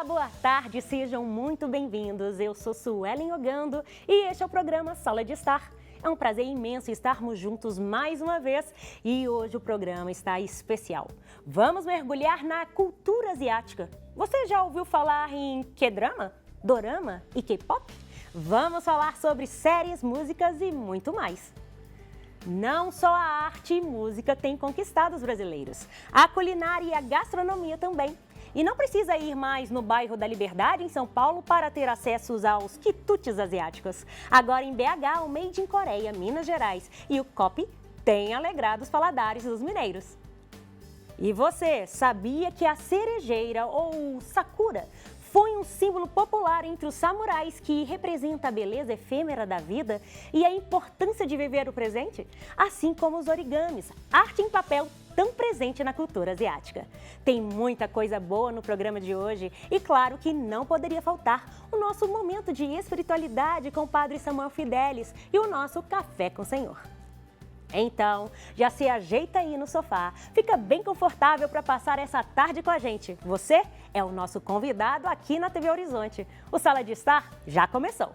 Olá, boa tarde, sejam muito bem-vindos. Eu sou Suelen Ogando e este é o programa Sala de Estar. É um prazer imenso estarmos juntos mais uma vez e hoje o programa está especial. Vamos mergulhar na cultura asiática. Você já ouviu falar em K-drama, dorama e K-pop? Vamos falar sobre séries, músicas e muito mais. Não só a arte e música têm conquistado os brasileiros, a culinária e a gastronomia também. E não precisa ir mais no bairro da Liberdade, em São Paulo, para ter acesso aos quitutes asiáticos. Agora em BH, o Made in Coreia, Minas Gerais e o COP têm alegrado os paladares dos mineiros. E você sabia que a cerejeira ou sakura foi um símbolo popular entre os samurais que representa a beleza efêmera da vida e a importância de viver o presente? Assim como os origamis, arte em papel tão presente na cultura asiática. Tem muita coisa boa no programa de hoje e claro que não poderia faltar o nosso momento de espiritualidade com o Padre Samuel Fidelis e o nosso Café com o Senhor. Então, já se ajeita aí no sofá, fica bem confortável para passar essa tarde com a gente. Você é o nosso convidado aqui na TV Horizonte. O Sala de Estar já começou.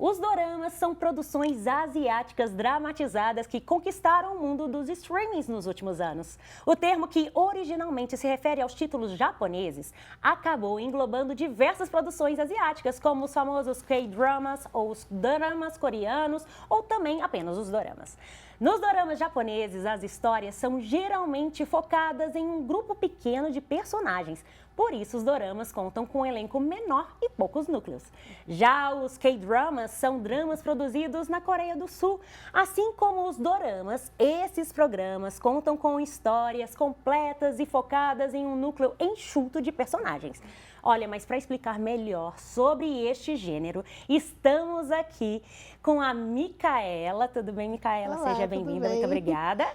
Os doramas são produções asiáticas dramatizadas que conquistaram o mundo dos streamings nos últimos anos. O termo, que originalmente se refere aos títulos japoneses, acabou englobando diversas produções asiáticas, como os famosos K-dramas ou os doramas coreanos, ou também apenas os doramas. Nos doramas japoneses, as histórias são geralmente focadas em um grupo pequeno de personagens. Por isso, os doramas contam com um elenco menor e poucos núcleos. Já os K-dramas são dramas produzidos na Coreia do Sul. Assim como os doramas, esses programas contam com histórias completas e focadas em um núcleo enxuto de personagens. Olha, mas para explicar melhor sobre este gênero, estamos aqui com a Micaela. Tudo bem, Micaela? Olá, seja bem-vinda, muito obrigada.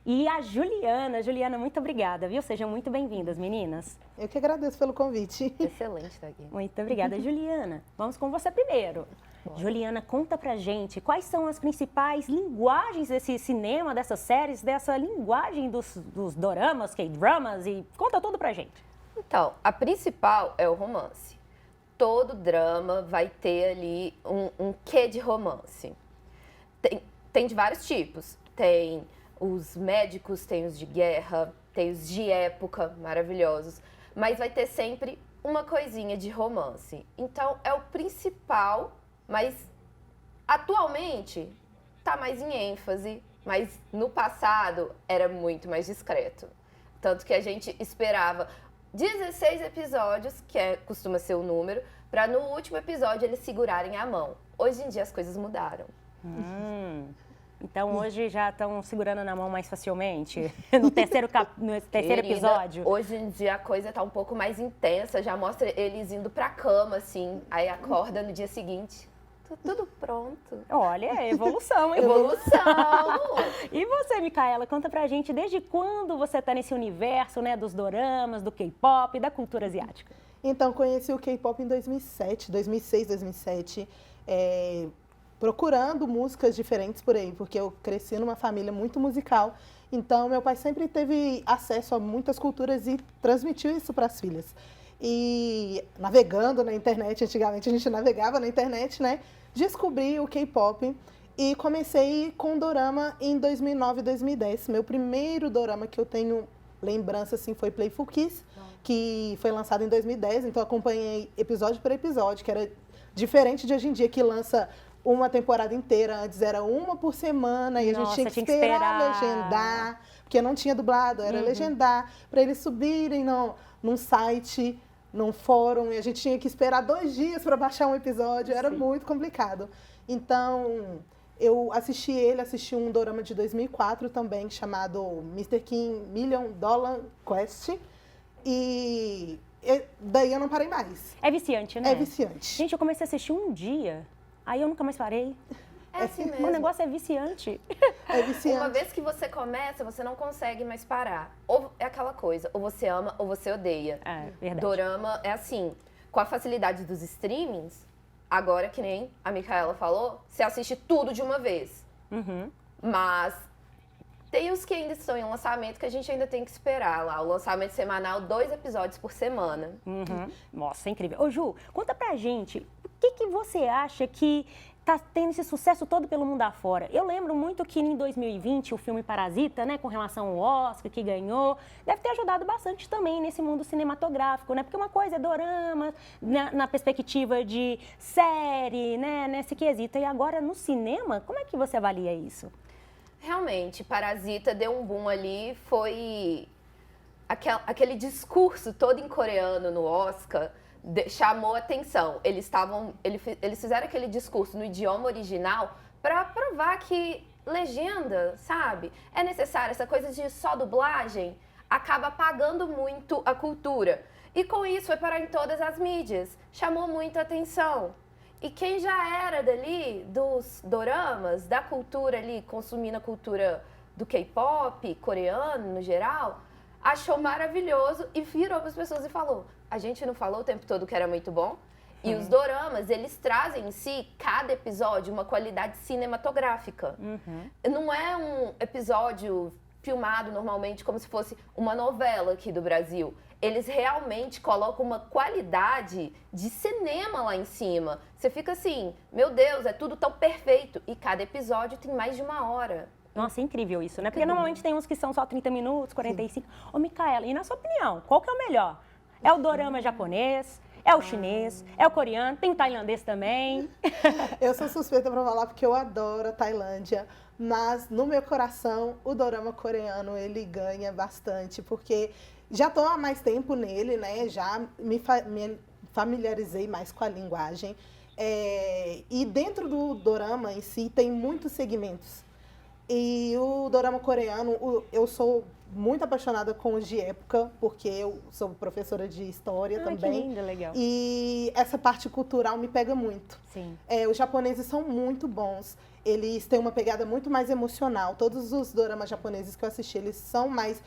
E a Juliana. Juliana, muito obrigada, viu? Sejam muito bem-vindas, meninas. Eu que agradeço pelo convite. Excelente estar aqui. Muito obrigada, Juliana. Vamos com você primeiro. Bora. Juliana, conta pra gente quais são as principais linguagens desse cinema, dessas séries, dessa linguagem dos doramas, K-dramas, e conta tudo pra gente. Então, a principal é o romance. Todo drama vai ter ali um quê de romance. Tem de vários tipos. Tem os médicos, tem os de guerra, tem os de época, maravilhosos. Mas vai ter sempre uma coisinha de romance. Então, é o principal, mas atualmente tá mais em ênfase. Mas no passado era muito mais discreto. Tanto que a gente esperava 16 episódios, que costuma ser o número, para no último episódio eles segurarem a mão. Hoje em dia as coisas mudaram. Então hoje já estão segurando na mão mais facilmente? No terceiro episódio? Hoje em dia a coisa tá um pouco mais intensa, já mostra eles indo pra cama, assim, aí acorda no dia seguinte. Tudo pronto. Olha, é evolução, hein? Evolução! E você, Micaela, conta pra gente desde quando você tá nesse universo, né, dos doramas, do K-pop, da cultura asiática? Então, conheci o K-pop em 2006, 2007, procurando músicas diferentes por aí, porque eu cresci numa família muito musical. Então, meu pai sempre teve acesso a muitas culturas e transmitiu isso para as filhas. E navegando na internet, antigamente a gente navegava na internet, né? Descobri o K-pop e comecei com dorama em 2009, 2010. Meu primeiro dorama que eu tenho lembrança assim foi Playful Kiss, que foi lançado em 2010, então acompanhei episódio por episódio, que era diferente de hoje em dia, que lança uma temporada inteira. Antes era uma por semana e a gente tinha que esperar legendar, porque não tinha dublado, era legendar, para eles subirem num site, num fórum, e a gente tinha que esperar 2 dias para baixar um episódio, era muito complicado. Então, eu assisti um dorama de 2004 também, chamado Mr. Kim Million Dollar Quest, e daí eu não parei mais. É viciante, né? É viciante. Gente, eu comecei a assistir um dia, aí eu nunca mais parei. É assim mesmo. O negócio é viciante. É viciante. Uma vez que você começa, você não consegue mais parar. Ou é aquela coisa, ou você ama ou você odeia. É, verdade. Dorama é assim, com a facilidade dos streamings, Agora, que nem a Micaela falou, você assiste tudo de uma vez. Mas tem os que ainda estão em lançamento que a gente ainda tem que esperar lá. O lançamento semanal, 2 episódios por semana. Nossa, é incrível. Ô, Ju, conta pra gente, o que você acha que tá tendo esse sucesso todo pelo mundo afora? Eu lembro muito que em 2020 o filme Parasita, né, com relação ao Oscar que ganhou, deve ter ajudado bastante também nesse mundo cinematográfico, né? Porque uma coisa é dorama, na perspectiva de série, né, nesse quesito. E agora no cinema, como é que você avalia isso? Realmente, Parasita deu um boom ali, foi aquele discurso todo em coreano no Oscar, chamou atenção. Eles fizeram aquele discurso no idioma original para provar que legenda, sabe? É necessário, essa coisa de só dublagem acaba apagando muito a cultura. E com isso foi parar em todas as mídias, chamou muita atenção. E quem já era dali, dos doramas, da cultura ali, consumindo a cultura do K-pop, coreano no geral, achou maravilhoso e virou para as pessoas e falou: a gente não falou o tempo todo que era muito bom? E os doramas, eles trazem em si, cada episódio, uma qualidade cinematográfica. Não é um episódio filmado normalmente como se fosse uma novela aqui do Brasil. Eles realmente colocam uma qualidade de cinema lá em cima. Você fica assim, meu Deus, é tudo tão perfeito. E cada episódio tem mais de 1 hora. Nossa, é incrível isso, né? Porque normalmente tem uns que são só 30 minutos, 45. Ô, Micaela, e na sua opinião, qual que é o melhor? É o dorama japonês? É o chinês? É o coreano? Tem o tailandês também? Eu sou suspeita pra falar porque eu adoro a Tailândia, mas no meu coração o dorama coreano ele ganha bastante, porque já estou há mais tempo nele, né? Já me familiarizei mais com a linguagem. E dentro do dorama em si tem muitos segmentos. E o dorama coreano, eu sou muito apaixonada com os de época, porque eu sou professora de história também. Que lindo, legal. E essa parte cultural me pega muito. Sim. Os japoneses são muito bons. Eles têm uma pegada muito mais emocional. Todos os doramas japoneses que eu assisti, eles são mais...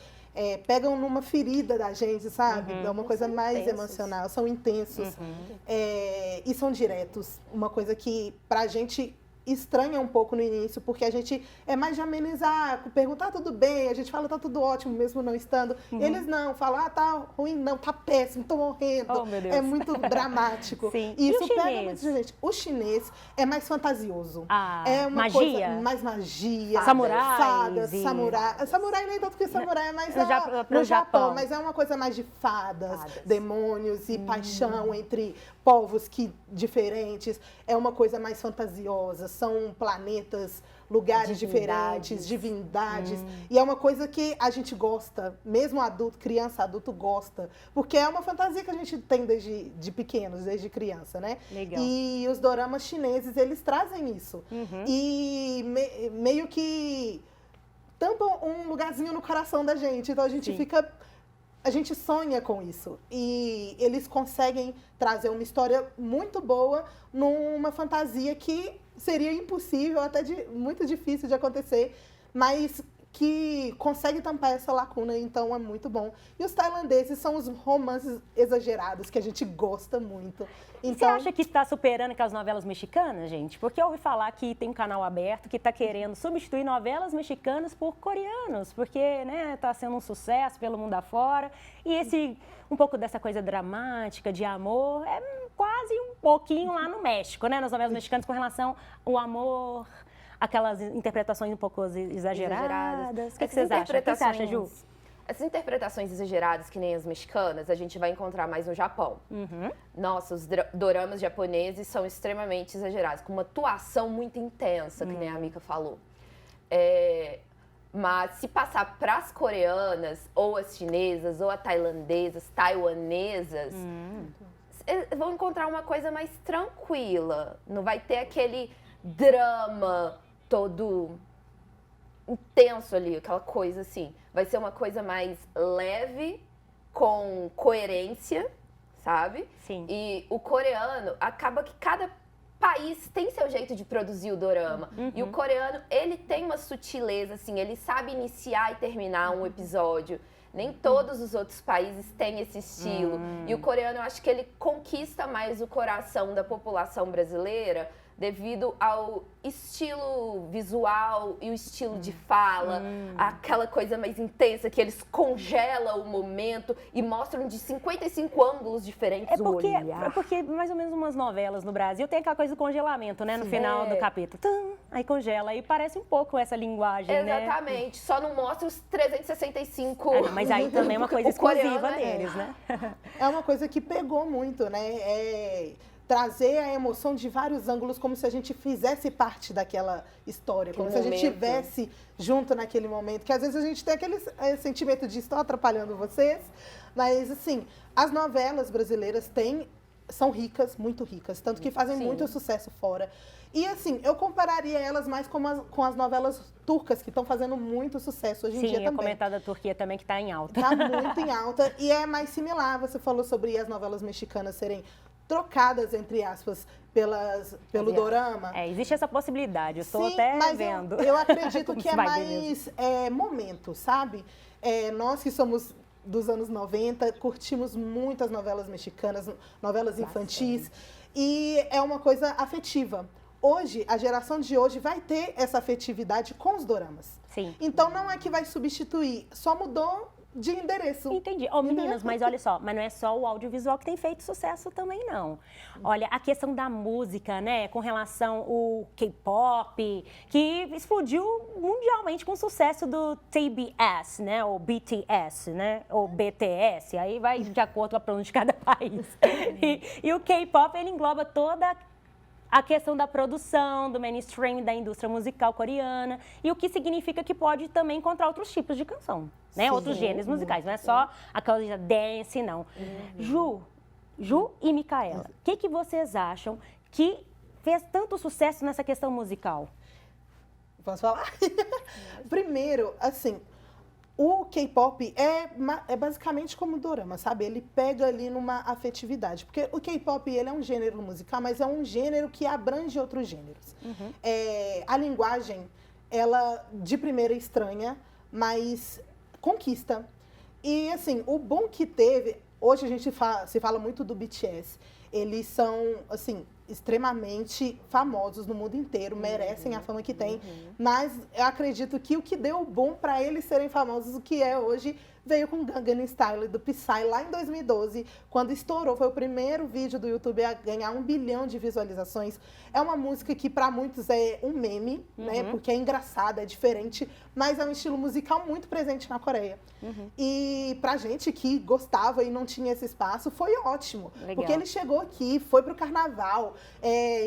pegam numa ferida da gente, sabe? É uma coisa mais intensos. Emocional. São intensos. E são diretos. Uma coisa que, pra gente... estranha um pouco no início, porque a gente é mais de amenizar, perguntar tudo bem, a gente fala tá tudo ótimo mesmo não estando. Eles não, falam, tá ruim, não, tá péssimo, tô morrendo. Oh, meu Deus. É muito dramático. Sim. E isso o pega chinês? muito gente. O chinês é mais fantasioso. É uma magia? coisa Mais magia. Samurais Fadas, e- samurai. Samurai nem tanto que samurai é mais pro no Japão. mas é uma coisa mais de fadas. Demônios e Hum. paixão entre povos diferentes. É uma coisa mais fantasiosa. São planetas, lugares diferentes, divindades. E é uma coisa que a gente gosta, mesmo adulto, criança, adulto gosta. Porque é uma fantasia que a gente tem desde pequenos, desde criança, né? Legal. E os doramas chineses, eles trazem isso. E meio que tampam um lugarzinho no coração da gente. Então a gente fica... A gente sonha com isso. E eles conseguem trazer uma história muito boa numa fantasia que seria impossível, até muito difícil de acontecer, mas que consegue tampar essa lacuna, então é muito bom. E os tailandeses são os romances exagerados, que a gente gosta muito. Então, Você acha que está superando aquelas novelas mexicanas, gente? Porque eu ouvi falar que tem um canal aberto que está querendo substituir novelas mexicanas por coreanos, porque está sendo um sucesso pelo mundo afora. E um pouco dessa coisa dramática, de amor, é quase um pouquinho lá no México, né? Nas novelas mexicanas com relação ao amor, aquelas interpretações um pouco exageradas. O que vocês acham? O que você acha, Ju? Essas interpretações exageradas, que nem as mexicanas, a gente vai encontrar mais no Japão. Nossa, os doramas japoneses são extremamente exagerados, com uma atuação muito intensa, que nem a Mika falou. Mas se passar para as coreanas, ou as chinesas, ou as tailandesas, taiwanesas, vão encontrar uma coisa mais tranquila. Não vai ter aquele drama todo intenso ali, aquela coisa assim. Vai ser uma coisa mais leve, com coerência, sabe? Sim. E o coreano, acaba que cada país tem seu jeito de produzir o dorama. E o coreano, ele tem uma sutileza, assim, ele sabe iniciar e terminar um episódio. Nem todos os outros países têm esse estilo. E o coreano, eu acho que ele conquista mais o coração da população brasileira devido ao estilo visual e o estilo de fala, aquela coisa mais intensa que eles congelam o momento e mostram de 55 ângulos diferentes o olhar. É porque mais ou menos umas novelas no Brasil tem aquela coisa do congelamento, né? No final do capítulo. Tum, aí congela e parece um pouco essa linguagem, Exatamente. Só não mostra os 365. Mas aí também é uma coisa exclusiva deles, né? É uma coisa que pegou muito, né? Trazer a emoção de vários ângulos, como se a gente fizesse parte daquela história, como se a gente estivesse junto naquele momento, que às vezes a gente tem aquele sentimento de estou atrapalhando vocês, mas assim, as novelas brasileiras são ricas, muito ricas, tanto que fazem muito sucesso fora. E assim, eu compararia elas mais com as novelas turcas, que estão fazendo muito sucesso hoje em dia também. Sim, a comentar da Turquia também, que está em alta. Está muito em alta e é mais similar. Você falou sobre as novelas mexicanas serem trocadas, entre aspas, pelo dorama. Existe essa possibilidade, eu estou até vendo. Eu acredito que é mais momento, sabe? Nós que somos dos anos 90, curtimos muitas novelas mexicanas, novelas infantis, e é uma coisa afetiva. Hoje, a geração de hoje vai ter essa afetividade com os doramas. Sim. Então, não é que vai substituir, só mudou de endereço. Entendi. Meninas, mas olha só, mas não é só o audiovisual que tem feito sucesso também, não. Olha, a questão da música, né, com relação ao K-pop, que explodiu mundialmente com o sucesso do TBS, né, ou BTS, né, ou BTS, aí vai de acordo com a pronúncia de cada país. E o K-pop, ele engloba toda a questão da produção, do mainstream, da indústria musical coreana, e o que significa que pode também encontrar outros tipos de canção, né? Sim, outros gêneros musicais, não é só a coisa dance, não. Ju e Micaela, o que vocês acham que fez tanto sucesso nessa questão musical? Posso falar? Primeiro, assim, o K-pop é basicamente como o dorama, sabe? Ele pega ali numa afetividade. Porque o K-pop, ele é um gênero musical, mas é um gênero que abrange outros gêneros. A linguagem, ela, de primeira, é estranha, mas conquista. E, assim, o bom que teve... Hoje a gente se fala muito do BTS. Eles são, assim, extremamente famosos no mundo inteiro, merecem a fama que têm, mas eu acredito que o que deu bom para eles serem famosos, o que é hoje, veio com Gangnam Style do Psy lá em 2012, quando estourou, foi o primeiro vídeo do YouTube a ganhar 1 bilhão de visualizações. É uma música que para muitos é um meme, né, porque é engraçada, é diferente, mas é um estilo musical muito presente na Coreia. E pra gente que gostava e não tinha esse espaço, foi ótimo. Legal. Porque ele chegou aqui, foi pro carnaval,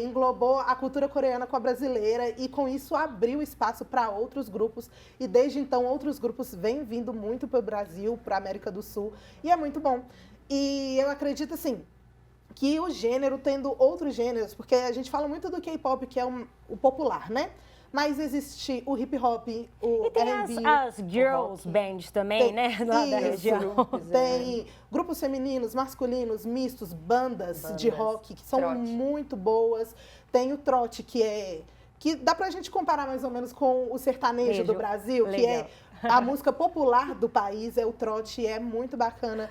englobou a cultura coreana com a brasileira e com isso abriu espaço para outros grupos. E desde então outros grupos vêm vindo muito pro Brasil, pra América do Sul, e é muito bom. E eu acredito, assim, que o gênero tendo outros gêneros, porque a gente fala muito do K-pop, que é o popular, né? Mas existe o hip hop, o e tem R&B, as girls bands também, né? Lá da região. Tem grupos femininos, masculinos, mistos, bandas de rock, que são muito boas. Tem o trote, que dá pra gente comparar mais ou menos com o sertanejo do Brasil, que é a música popular do país, é o trote, é muito bacana.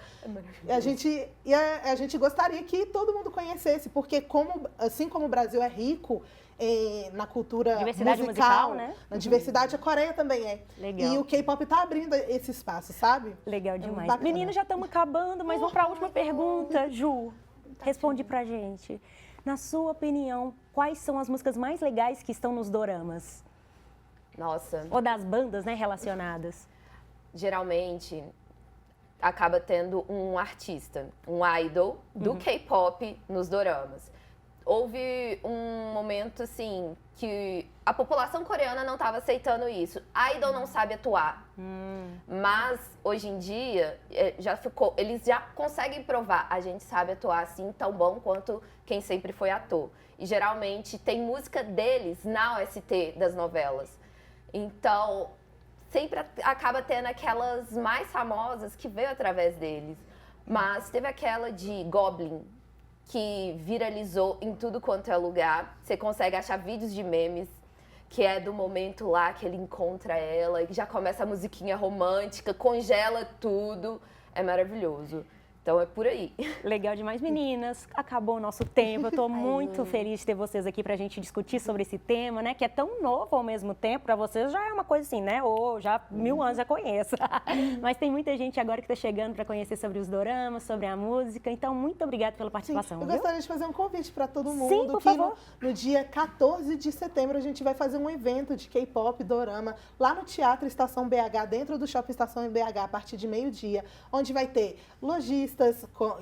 A gente gostaria que todo mundo conhecesse, porque assim como o Brasil é rico na cultura musical, né? Na diversidade, a Coreia também é. Legal. E o K-pop tá abrindo esse espaço, sabe? Legal demais. Meninas, já estamos acabando, mas vamos para a última pergunta. Ju, responde pra gente. Na sua opinião, quais são as músicas mais legais que estão nos doramas? Nossa. Ou das bandas, né, relacionadas? Geralmente, acaba tendo um artista, um idol do K-pop nos doramas. Houve um momento, assim, que a população coreana não estava aceitando isso. Idol não sabe atuar. Mas, hoje em dia, eles já conseguem provar. A gente sabe atuar, assim, tão bom quanto quem sempre foi ator. E, geralmente, tem música deles na OST das novelas. Então, sempre acaba tendo aquelas mais famosas que veio através deles. Mas teve aquela de Goblin, que viralizou em tudo quanto é lugar. Você consegue achar vídeos de memes que é do momento lá que ele encontra ela e já começa a musiquinha romântica, congela tudo. É maravilhoso. Então é por aí. Legal demais, meninas. Acabou o nosso tempo. Eu estou muito feliz de ter vocês aqui para a gente discutir sobre esse tema, né? Que é tão novo ao mesmo tempo. Para vocês já é uma coisa assim, né? Ou já 1000 anos já conheço. Mas tem muita gente agora que está chegando para conhecer sobre os doramas, sobre a música. Então, muito obrigada pela participação. Sim, eu gostaria de fazer um convite para todo mundo. Sim, por favor. No dia 14 de setembro a gente vai fazer um evento de K-pop, dorama, lá no Teatro Estação BH, dentro do Shopping Estação em BH, a partir de meio-dia, onde vai ter lojistas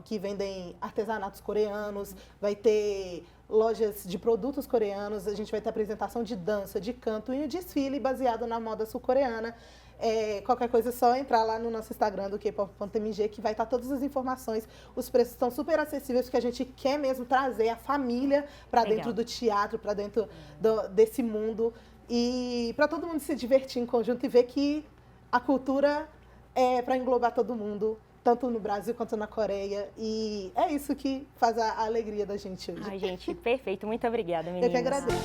que vendem artesanatos coreanos, vai ter lojas de produtos coreanos, a gente vai ter apresentação de dança, de canto e um desfile baseado na moda sul-coreana. Qualquer coisa é só entrar lá no nosso Instagram do kpop.mg, que vai estar todas as informações. Os preços estão super acessíveis, porque a gente quer mesmo trazer a família para dentro do teatro, para dentro desse mundo, e para todo mundo se divertir em conjunto e ver que a cultura é para englobar todo mundo, tanto no Brasil quanto na Coreia. E é isso que faz a alegria da gente hoje. Ai, gente, perfeito. Muito obrigada, meninas. Eu que agradeço.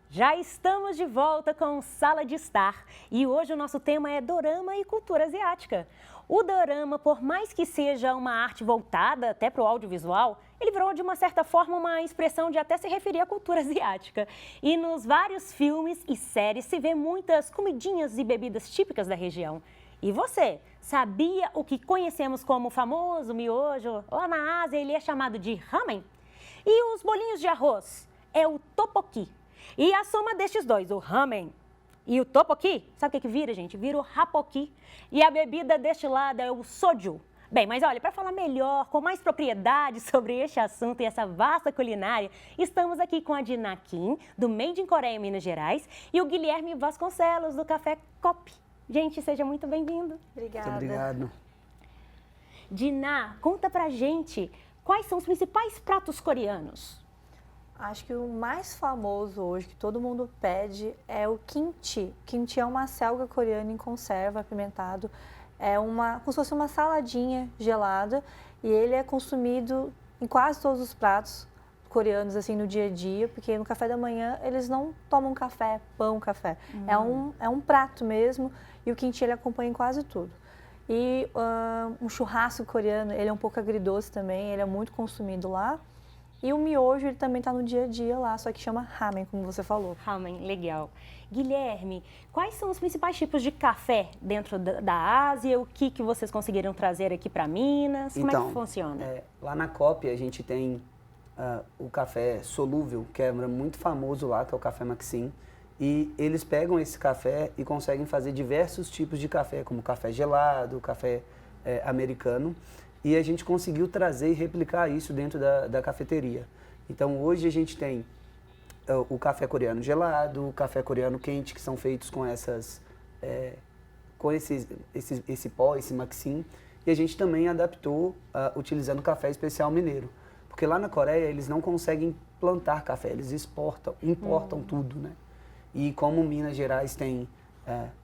Já estamos de volta com Sala de Estar e hoje o nosso tema é dorama e cultura asiática. O dorama, por mais que seja uma arte voltada até para o audiovisual, ele virou de uma certa forma uma expressão de até se referir à cultura asiática. E nos vários filmes e séries se vê muitas comidinhas e bebidas típicas da região. E você, sabia o que conhecemos como o famoso miojo? Lá na Ásia ele é chamado de ramen. E os bolinhos de arroz? É o tteokbokki. E a soma destes dois, o ramen e o tteokbokki, sabe o que vira, gente? Vira o rapoqui. E a bebida deste lado é o soju. Bem, mas olha, para falar melhor, com mais propriedade sobre este assunto e essa vasta culinária, estamos aqui com a Dina Kim, do Made in Coreia, Minas Gerais, e o Guilherme Vasconcelos, do Café Cop. Gente, seja muito bem-vindo. Obrigada. Muito obrigado. Dina, conta pra gente quais são os principais pratos coreanos. Acho que o mais famoso hoje, que todo mundo pede, é o kimchi. Kimchi é uma selga coreana em conserva, apimentado. É como se fosse uma saladinha gelada e ele é consumido em quase todos os pratos coreanos, assim, no dia a dia, porque no café da manhã eles não tomam café, pão, café. É um prato mesmo e o kimchi ele acompanha em quase tudo. E um churrasco coreano, ele é um pouco agridoce também, ele é muito consumido lá. E o miojo, ele também está no dia a dia lá, só que chama ramen, como você falou. Ramen, legal. Guilherme, quais são os principais tipos de café dentro da Ásia? O que vocês conseguiram trazer aqui para Minas? Como é que funciona? Lá na COP a gente tem o café solúvel, que é muito famoso lá, que é o café Maxim. E eles pegam esse café e conseguem fazer diversos tipos de café, como café gelado, café americano. E a gente conseguiu trazer e replicar isso dentro da cafeteria. Então, hoje a gente tem o café coreano gelado, o café coreano quente, que são feitos com esse pó, esse maxim. E a gente também adaptou utilizando café especial mineiro. Porque lá na Coreia eles não conseguem plantar café, eles importam tudo, né? E como Minas Gerais tem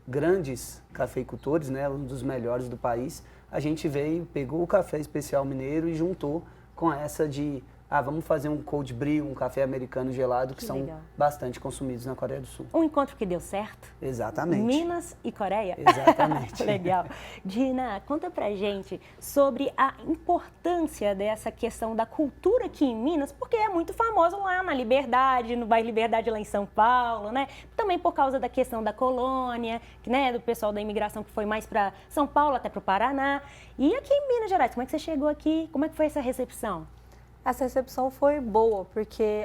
grandes cafeicultores, né, um dos melhores do país, a gente pegou o café especial mineiro e juntou com essa de, vamos fazer um cold brew, um café americano gelado, que são bastante consumidos na Coreia do Sul. Um encontro que deu certo? Exatamente. Minas e Coreia? Exatamente. Legal. Dina, conta pra gente sobre a importância dessa questão da cultura aqui em Minas, porque é muito famoso lá na Liberdade, no bairro Liberdade lá em São Paulo, né? Também por causa da questão da colônia, né? Do pessoal da imigração que foi mais para São Paulo até para o Paraná. E aqui em Minas Gerais, como é que você chegou aqui? Como é que foi essa recepção? Essa recepção foi boa, porque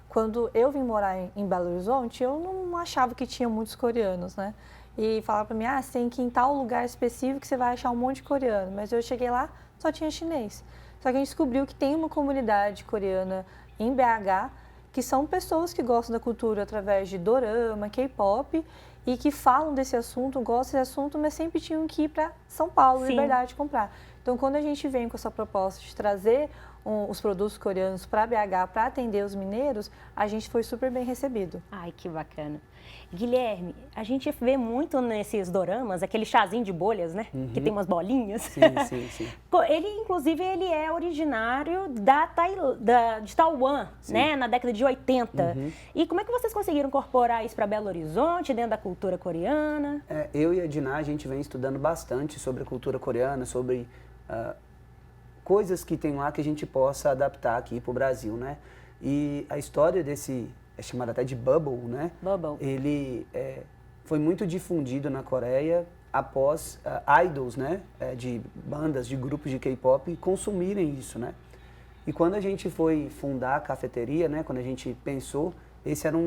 quando eu vim morar em Belo Horizonte, eu não achava que tinha muitos coreanos, né? E falava para mim, você tem que ir em tal lugar específico que você vai achar um monte de coreano. Mas eu cheguei lá, só tinha chinês. Só que a gente descobriu que tem uma comunidade coreana em BH, que são pessoas que gostam da cultura através de dorama, K-pop, e que falam desse assunto, gostam desse assunto, mas sempre tinham que ir para São Paulo, Liberdade, comprar. Então, quando a gente vem com essa proposta de trazer os produtos coreanos para BH para atender os mineiros, a gente foi super bem recebido. Ai, que bacana. Guilherme, a gente vê muito nesses doramas, aquele chazinho de bolhas, né? Que tem umas bolinhas. Sim. Ele, inclusive, ele é originário de Taiwan, né? Na década de 80. E como é que vocês conseguiram incorporar isso para Belo Horizonte, dentro da cultura coreana? Eu e a Diná, a gente vem estudando bastante sobre a cultura coreana, sobre coisas que tem lá que a gente possa adaptar aqui para o Brasil, né? E a história desse, é chamado até de Bubble, né? Bubble. Ele foi muito difundido na Coreia após idols, né? De bandas, de grupos de K-pop consumirem isso, né? E quando a gente foi fundar a cafeteria, né? Quando a gente pensou, esse era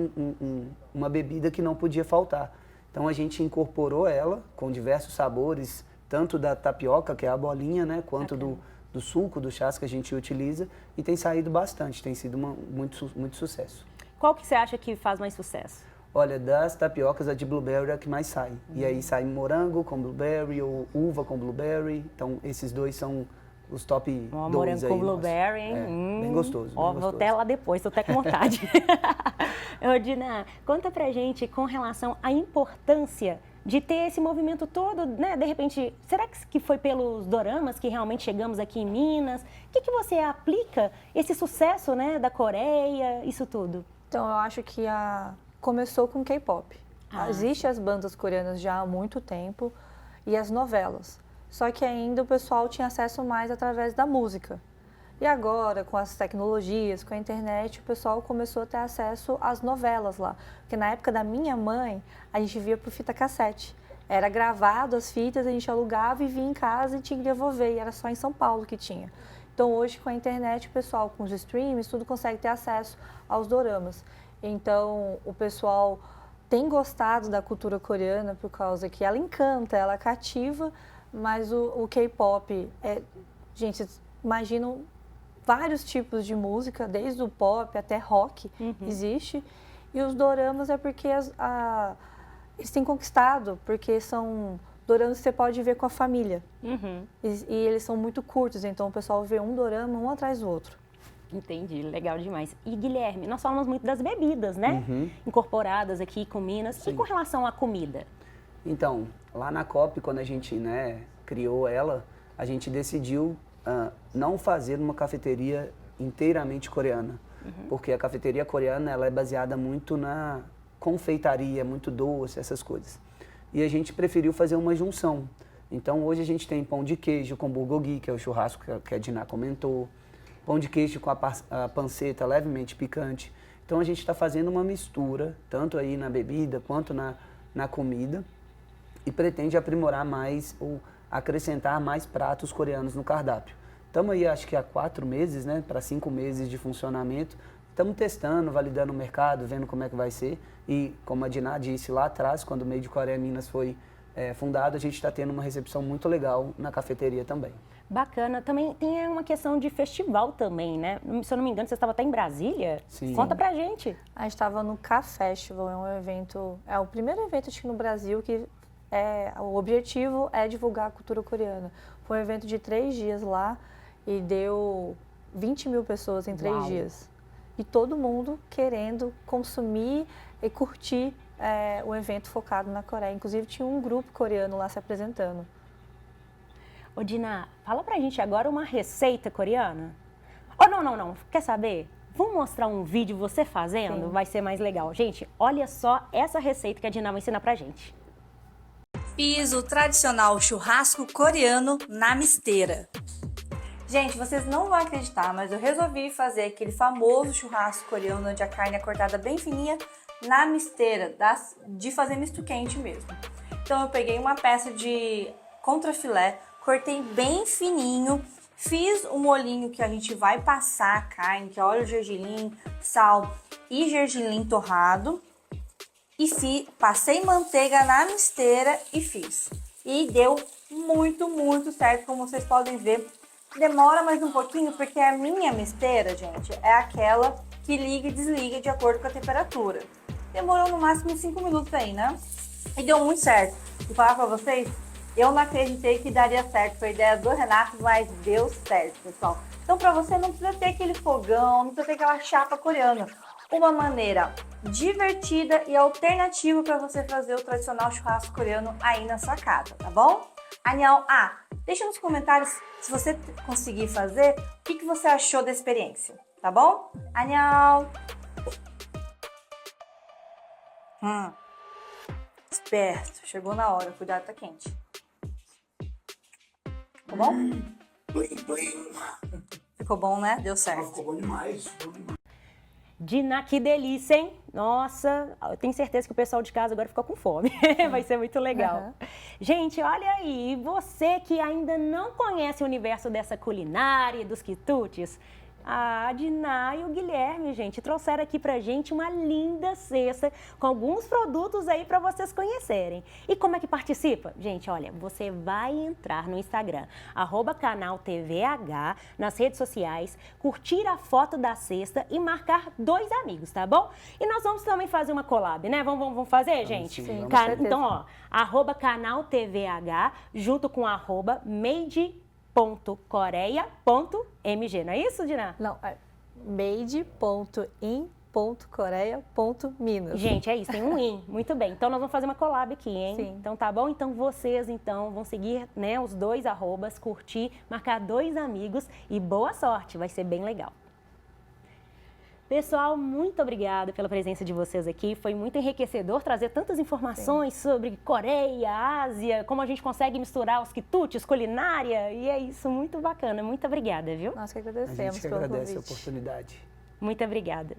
uma bebida que não podia faltar. Então a gente incorporou ela com diversos sabores, tanto da tapioca, que é a bolinha, né? Quanto do suco, do chás que a gente utiliza, e tem saído bastante, tem sido muito sucesso. Qual que você acha que faz mais sucesso? Olha, das tapiocas, a de blueberry é a que mais sai. E aí sai morango com blueberry ou uva com blueberry. Então, esses dois são os top 2 aí. Morango com blueberry, hein? Bem gostoso. Ó, vou até lá depois, tô até com vontade. Ô, Diná, conta pra gente com relação à importância de ter esse movimento todo, né? De repente, será que foi pelos doramas que realmente chegamos aqui em Minas? O que você aplica esse sucesso, né, da Coreia, isso tudo? Então, eu acho que começou com K-pop. Existem as bandas coreanas já há muito tempo e as novelas. Só que ainda o pessoal tinha acesso mais através da música. E agora, com as tecnologias, com a internet, o pessoal começou a ter acesso às novelas lá. Porque na época da minha mãe, a gente via por fita cassete. Era gravado as fitas, a gente alugava e via em casa e tinha que devolver. E era só em São Paulo que tinha. Então hoje, com a internet, o pessoal com os streams, tudo consegue ter acesso aos doramas. Então o pessoal tem gostado da cultura coreana por causa que ela encanta, ela é cativa, mas o K-pop, gente, imaginam vários tipos de música, desde o pop até rock existe. E os doramas é porque eles têm conquistado, porque são doramas que você pode ver com a família. E eles são muito curtos, então o pessoal vê um dorama um atrás do outro. Entendi, legal demais. E Guilherme, nós falamos muito das bebidas, né? Incorporadas aqui com Minas. Sim. E com relação à comida? Então, lá na COP, quando a gente, né, criou ela, a gente decidiu não fazer uma cafeteria inteiramente coreana. Porque a cafeteria coreana ela é baseada muito na confeitaria, muito doce, essas coisas. E a gente preferiu fazer uma junção. Então, hoje a gente tem pão de queijo com bulgogi, que é o churrasco que a Diná comentou. Pão de queijo com a panceta levemente picante. Então, a gente está fazendo uma mistura, tanto aí na bebida quanto na comida, e pretende aprimorar mais ou acrescentar mais pratos coreanos no cardápio. Estamos aí, acho que há 4 meses, né, para 5 meses de funcionamento. Estamos testando, validando o mercado, vendo como é que vai ser. E, como a Diná disse lá atrás, quando o Made Coreia Minas foi fundado, a gente está tendo uma recepção muito legal na cafeteria também. Bacana. Também tem uma questão de festival também, né? Se eu não me engano, você estava até em Brasília? Sim. Conta pra gente. A gente estava no K-Festival, é um evento, é o primeiro evento acho que no Brasil que o objetivo é divulgar a cultura coreana. Foi um evento de 3 dias lá e deu 20 mil pessoas em 3 dias. E todo mundo querendo consumir e curtir o evento focado na Coreia. Inclusive tinha um grupo coreano lá se apresentando. Ô Diná, fala pra gente agora uma receita coreana. Oh, não. Quer saber? Vamos mostrar um vídeo você fazendo? Sim. Vai ser mais legal. Gente, olha só essa receita que a Diná vai ensinar pra gente. Fiz o tradicional churrasco coreano na misteira. Gente, vocês não vão acreditar, mas eu resolvi fazer aquele famoso churrasco coreano onde a carne é cortada bem fininha na misteira, de fazer misto quente mesmo. Então eu peguei uma peça de contrafilé, cortei bem fininho, fiz o molhinho que a gente vai passar a carne, que é óleo gergelim, sal e gergelim torrado. E passei manteiga na misteira e fiz. E deu muito certo, como vocês podem ver. Demora mais um pouquinho, porque a minha misteira, gente, é aquela que liga e desliga de acordo com a temperatura. Demorou no máximo 5 minutos aí, né? E deu muito certo. Vou falar pra vocês, Eu não acreditei que daria certo, foi a ideia do Renato, mas deu certo, pessoal. Então, para você não precisa ter aquele fogão, não precisa ter aquela chapa coreana. Uma maneira divertida e alternativa para você fazer o tradicional churrasco coreano aí na sua casa, tá bom? Anial, deixa nos comentários se você conseguir fazer, o que você achou da experiência, tá bom? Anial! Esperto, chegou na hora, cuidado, tá quente. Ficou bom? Ficou bom, né? Deu certo. Ficou bom demais. Dina, que delícia, hein? Nossa, eu tenho certeza que o pessoal de casa agora ficou com fome. Vai ser muito legal. Gente, olha aí, você que ainda não conhece o universo dessa culinária e dos quitutes, a Dina e o Guilherme, gente, trouxeram aqui pra gente uma linda cesta com alguns produtos aí pra vocês conhecerem. E como é que participa? Gente, olha, você vai entrar no Instagram, @canaltvh, nas redes sociais, curtir a foto da cesta e marcar 2 amigos, tá bom? E nós vamos também fazer uma collab, né? Vamos fazer, gente? Sim, vamos. Então, ó, @canaltvh junto com @made.coreia.mg, não é isso, Dina? Não, é made.in.coreia.minas. Gente, é isso, tem um in. Muito bem. Então, nós vamos fazer uma collab aqui, hein? Sim. Então, tá bom? Então, vocês, vão seguir, né, os 2 arrobas, curtir, marcar 2 amigos e boa sorte. Vai ser bem legal. Pessoal, muito obrigada pela presença de vocês aqui. Foi muito enriquecedor trazer tantas informações sobre Coreia, Ásia, como a gente consegue misturar os quitutes, culinária. E é isso, muito bacana. Muito obrigada, viu? Nós que A agradecemos gente que pelo agradece a convite. oportunidade. Muito obrigada.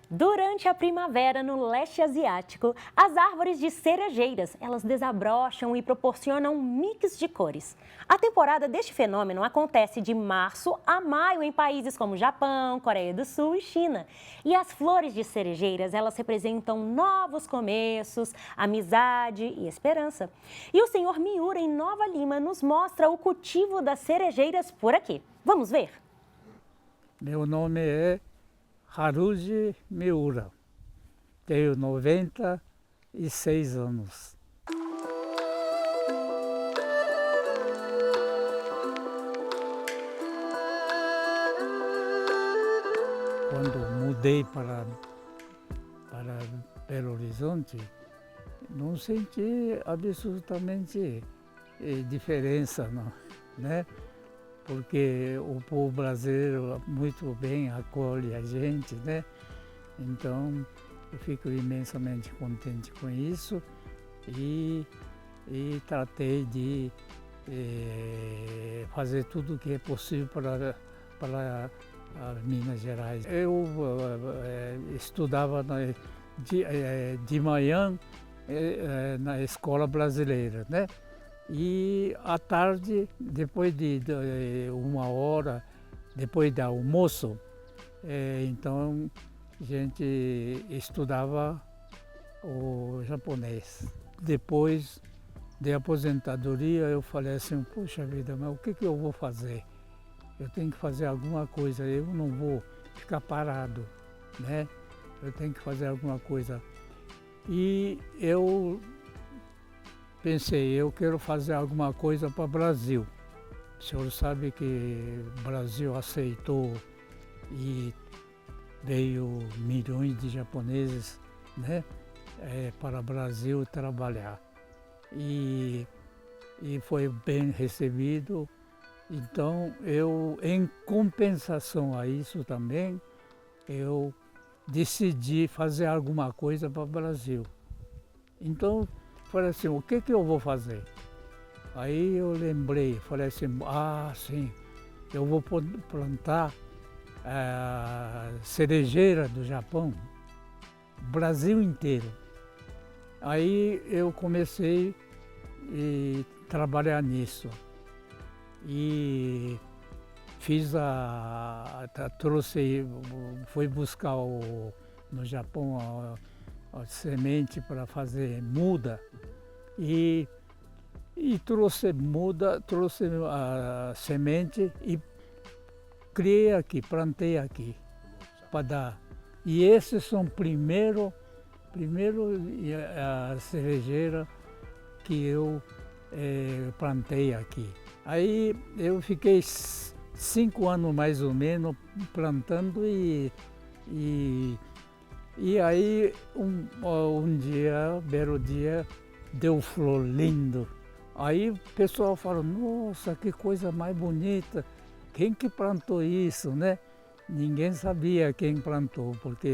Durante a primavera no leste asiático, as árvores de cerejeiras, elas desabrocham e proporcionam um mix de cores. A temporada deste fenômeno acontece de março a maio em países como Japão, Coreia do Sul e China. E as flores de cerejeiras, elas representam novos começos, amizade e esperança. E o senhor Miura, em Nova Lima, nos mostra o cultivo das cerejeiras por aqui. Vamos ver? Meu nome é Haruji Miura, tenho 96 anos. Quando mudei para Belo Horizonte, não senti absolutamente diferença, não, né? Porque o povo brasileiro muito bem acolhe a gente, né? Então, eu fico imensamente contente com isso e tratei de fazer tudo o que é possível para Minas Gerais. Eu estudava de manhã na escola brasileira, né? E à tarde, depois de 1 hora, depois do almoço, então a gente estudava o japonês. Depois de aposentadoria, eu falei assim, puxa vida, mas o que eu vou fazer? Eu tenho que fazer alguma coisa, eu não vou ficar parado, né? Eu tenho que fazer alguma coisa. E eu pensei, eu quero fazer alguma coisa para o Brasil. O senhor sabe que o Brasil aceitou e veio milhões de japoneses, né, para o Brasil trabalhar. E foi bem recebido. Então, eu, em compensação a isso também, eu decidi fazer alguma coisa para o Brasil. Então, falei assim, o que eu vou fazer? Aí eu lembrei, falei assim, sim, eu vou plantar cerejeira do Japão, Brasil inteiro. Aí eu comecei a trabalhar nisso. E fiz fui buscar no Japão a semente para fazer muda e trouxe a semente e criei aqui, plantei aqui para dar. E esses são primeiro a cerejeira que eu plantei aqui. Aí eu fiquei 5 anos mais ou menos plantando e aí um dia, belo dia, deu flor lindo. Aí o pessoal falou, nossa, que coisa mais bonita, quem que plantou isso, né? Ninguém sabia quem plantou, porque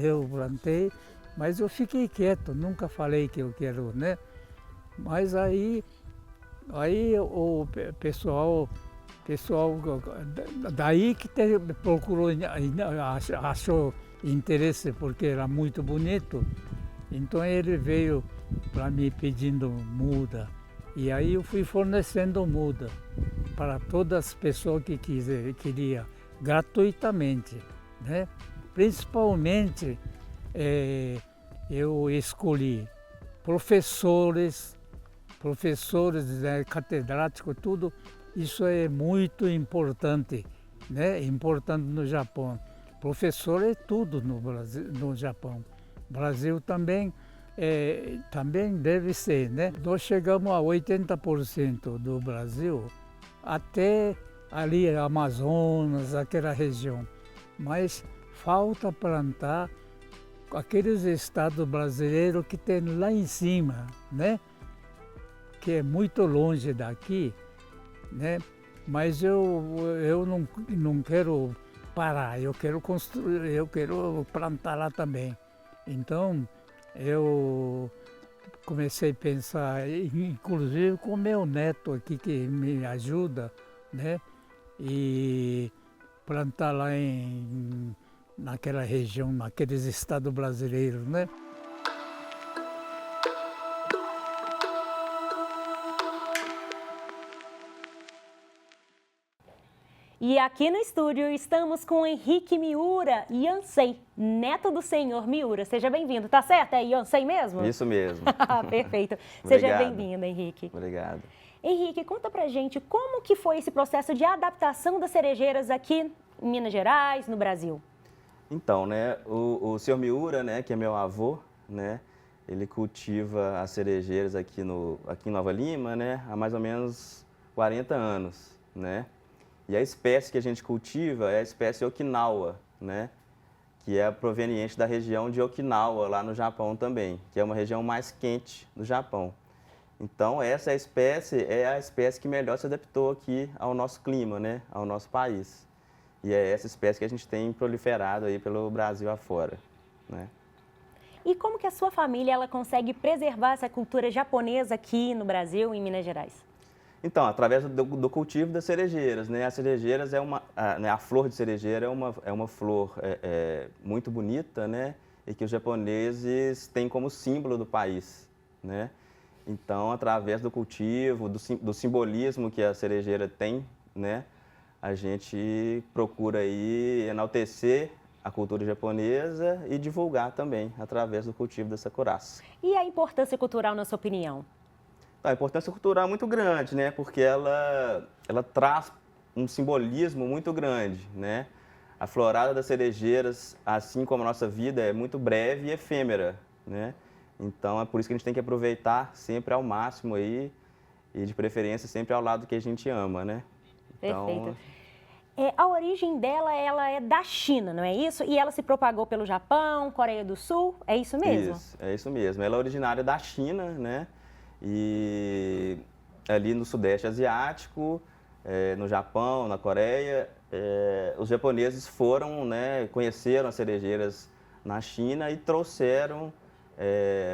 eu plantei, mas eu fiquei quieto, nunca falei que eu quero, né? Mas aí o pessoal daí que procurou, achou interesse porque era muito bonito, então ele veio para mim pedindo muda. E aí eu fui fornecendo muda para todas as pessoas que queriam, gratuitamente, né? Principalmente eu escolhi professores, né, catedráticos, tudo. Isso é muito importante, né? Importante no Japão. Professor é tudo no Brasil, no Japão. Brasil também deve ser, né? Nós chegamos a 80% do Brasil, até ali Amazonas, aquela região. Mas falta plantar aqueles estados brasileiros que tem lá em cima, né? Que é muito longe daqui, né? Mas eu não quero parar, eu quero construir, eu quero plantar lá também. Então, eu comecei a pensar, inclusive com o meu neto aqui que me ajuda, né? E plantar lá naquela região, naqueles estados brasileiros, né? E aqui no estúdio estamos com Henrique Miura Yansei, neto do senhor Miura. Seja bem-vindo, tá certo? É Yansei mesmo? Isso mesmo. Perfeito. Seja Obrigado. bem-vindo, Henrique. Obrigado. Henrique, conta pra gente como que foi esse processo de adaptação das cerejeiras aqui em Minas Gerais, no Brasil. Então, né, o senhor Miura, né, que é meu avô, né, ele cultiva as cerejeiras aqui em Nova Lima, né, há mais ou menos 40 anos, né. E a espécie que a gente cultiva é a espécie Okinawa, né, que é proveniente da região de Okinawa, lá no Japão também, que é uma região mais quente do Japão. Então, essa espécie é a espécie que melhor se adaptou aqui ao nosso clima, né, ao nosso país. E é essa espécie que a gente tem proliferado aí pelo Brasil afora, né. E como que a sua família ela consegue preservar essa cultura japonesa aqui no Brasil, em Minas Gerais? Então, através do cultivo das cerejeiras, né? As cerejeiras a flor de cerejeira é uma flor muito bonita, né? E que os japoneses têm como símbolo do país, né? Então, através do cultivo, do simbolismo que a cerejeira tem, né? A gente procura aí enaltecer a cultura japonesa e divulgar também através do cultivo dessa curaça. E a importância cultural, na sua opinião? A importância cultural é muito grande, né? Porque ela traz um simbolismo muito grande, né? A florada das cerejeiras, assim como a nossa vida, é muito breve e efêmera, né? Então, é por isso que a gente tem que aproveitar sempre ao máximo aí e, de preferência, sempre ao lado que a gente ama, né? Então, perfeito. A origem dela, ela é da China, não é isso? E ela se propagou pelo Japão, Coreia do Sul, é isso mesmo? Isso, é isso mesmo. Ela é originária da China, né? E ali no Sudeste Asiático, no Japão, na Coreia, os japoneses foram, né, conheceram as cerejeiras na China e trouxeram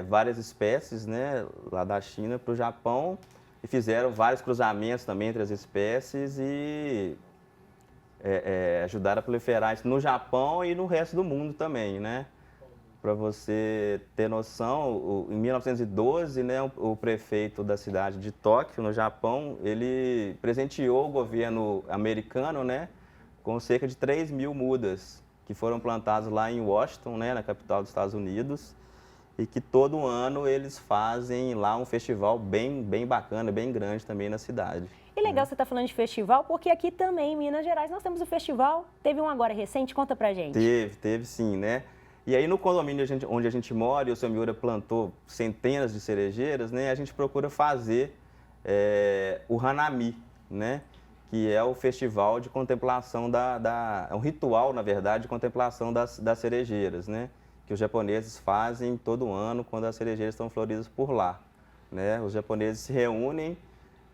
várias espécies, né, lá da China para o Japão e fizeram vários cruzamentos também entre as espécies e ajudaram a proliferar isso no Japão e no resto do mundo também, né? Para você ter noção, em 1912, né, o prefeito da cidade de Tóquio, no Japão, ele presenteou o governo americano, né, com cerca de 3.000 mudas, que foram plantadas lá em Washington, né, na capital dos Estados Unidos, e que todo ano eles fazem lá um festival bem bacana, bem grande também na cidade. E legal você estar falando de festival, porque aqui também em Minas Gerais nós temos o festival, teve um agora recente, conta pra gente. Teve sim, né? E aí no condomínio onde a gente mora, e o seu Miura plantou centenas de cerejeiras, né, a gente procura fazer o Hanami, né? Que é o festival de contemplação é um ritual, na verdade, de contemplação das cerejeiras, né? Que os japoneses fazem todo ano quando as cerejeiras estão floridas por lá, né? Os japoneses se reúnem,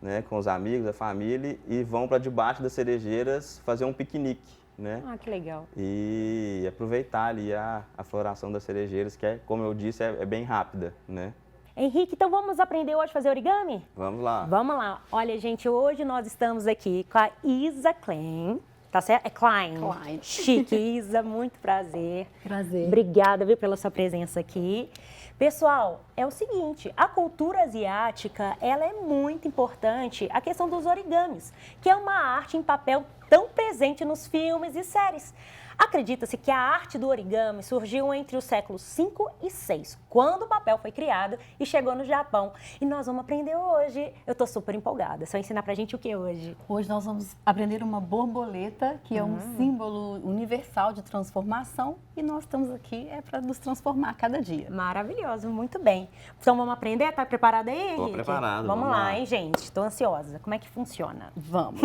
né, com os amigos, a família e vão para debaixo das cerejeiras fazer um piquenique, né? Ah, que legal. E aproveitar ali a floração das cerejeiras, que como eu disse, é bem rápida, né? Henrique, então vamos aprender hoje a fazer origami? Vamos lá. Vamos lá. Olha, gente, hoje nós estamos aqui com a Isa Klein. Tá certo? É Klein. Klein. Chique, Isa, muito prazer. Prazer. Obrigada, viu, pela sua presença aqui. Pessoal, é o seguinte, a cultura asiática, ela é muito importante, a questão dos origamis, que é uma arte em papel tão presente nos filmes e séries. Acredita-se que a arte do origami surgiu entre os séculos 5 e 6, quando o papel foi criado e chegou no Japão. E nós vamos aprender hoje. Eu estou super empolgada. Você vai ensinar pra gente o que hoje? Hoje nós vamos aprender uma borboleta, que é um símbolo universal de transformação, e nós estamos aqui para nos transformar cada dia. Maravilhoso, muito bem. Então vamos aprender? Tá preparado aí, Henrique? Tô preparado. Vamos lá, hein, gente? Estou ansiosa. Como é que funciona? Vamos.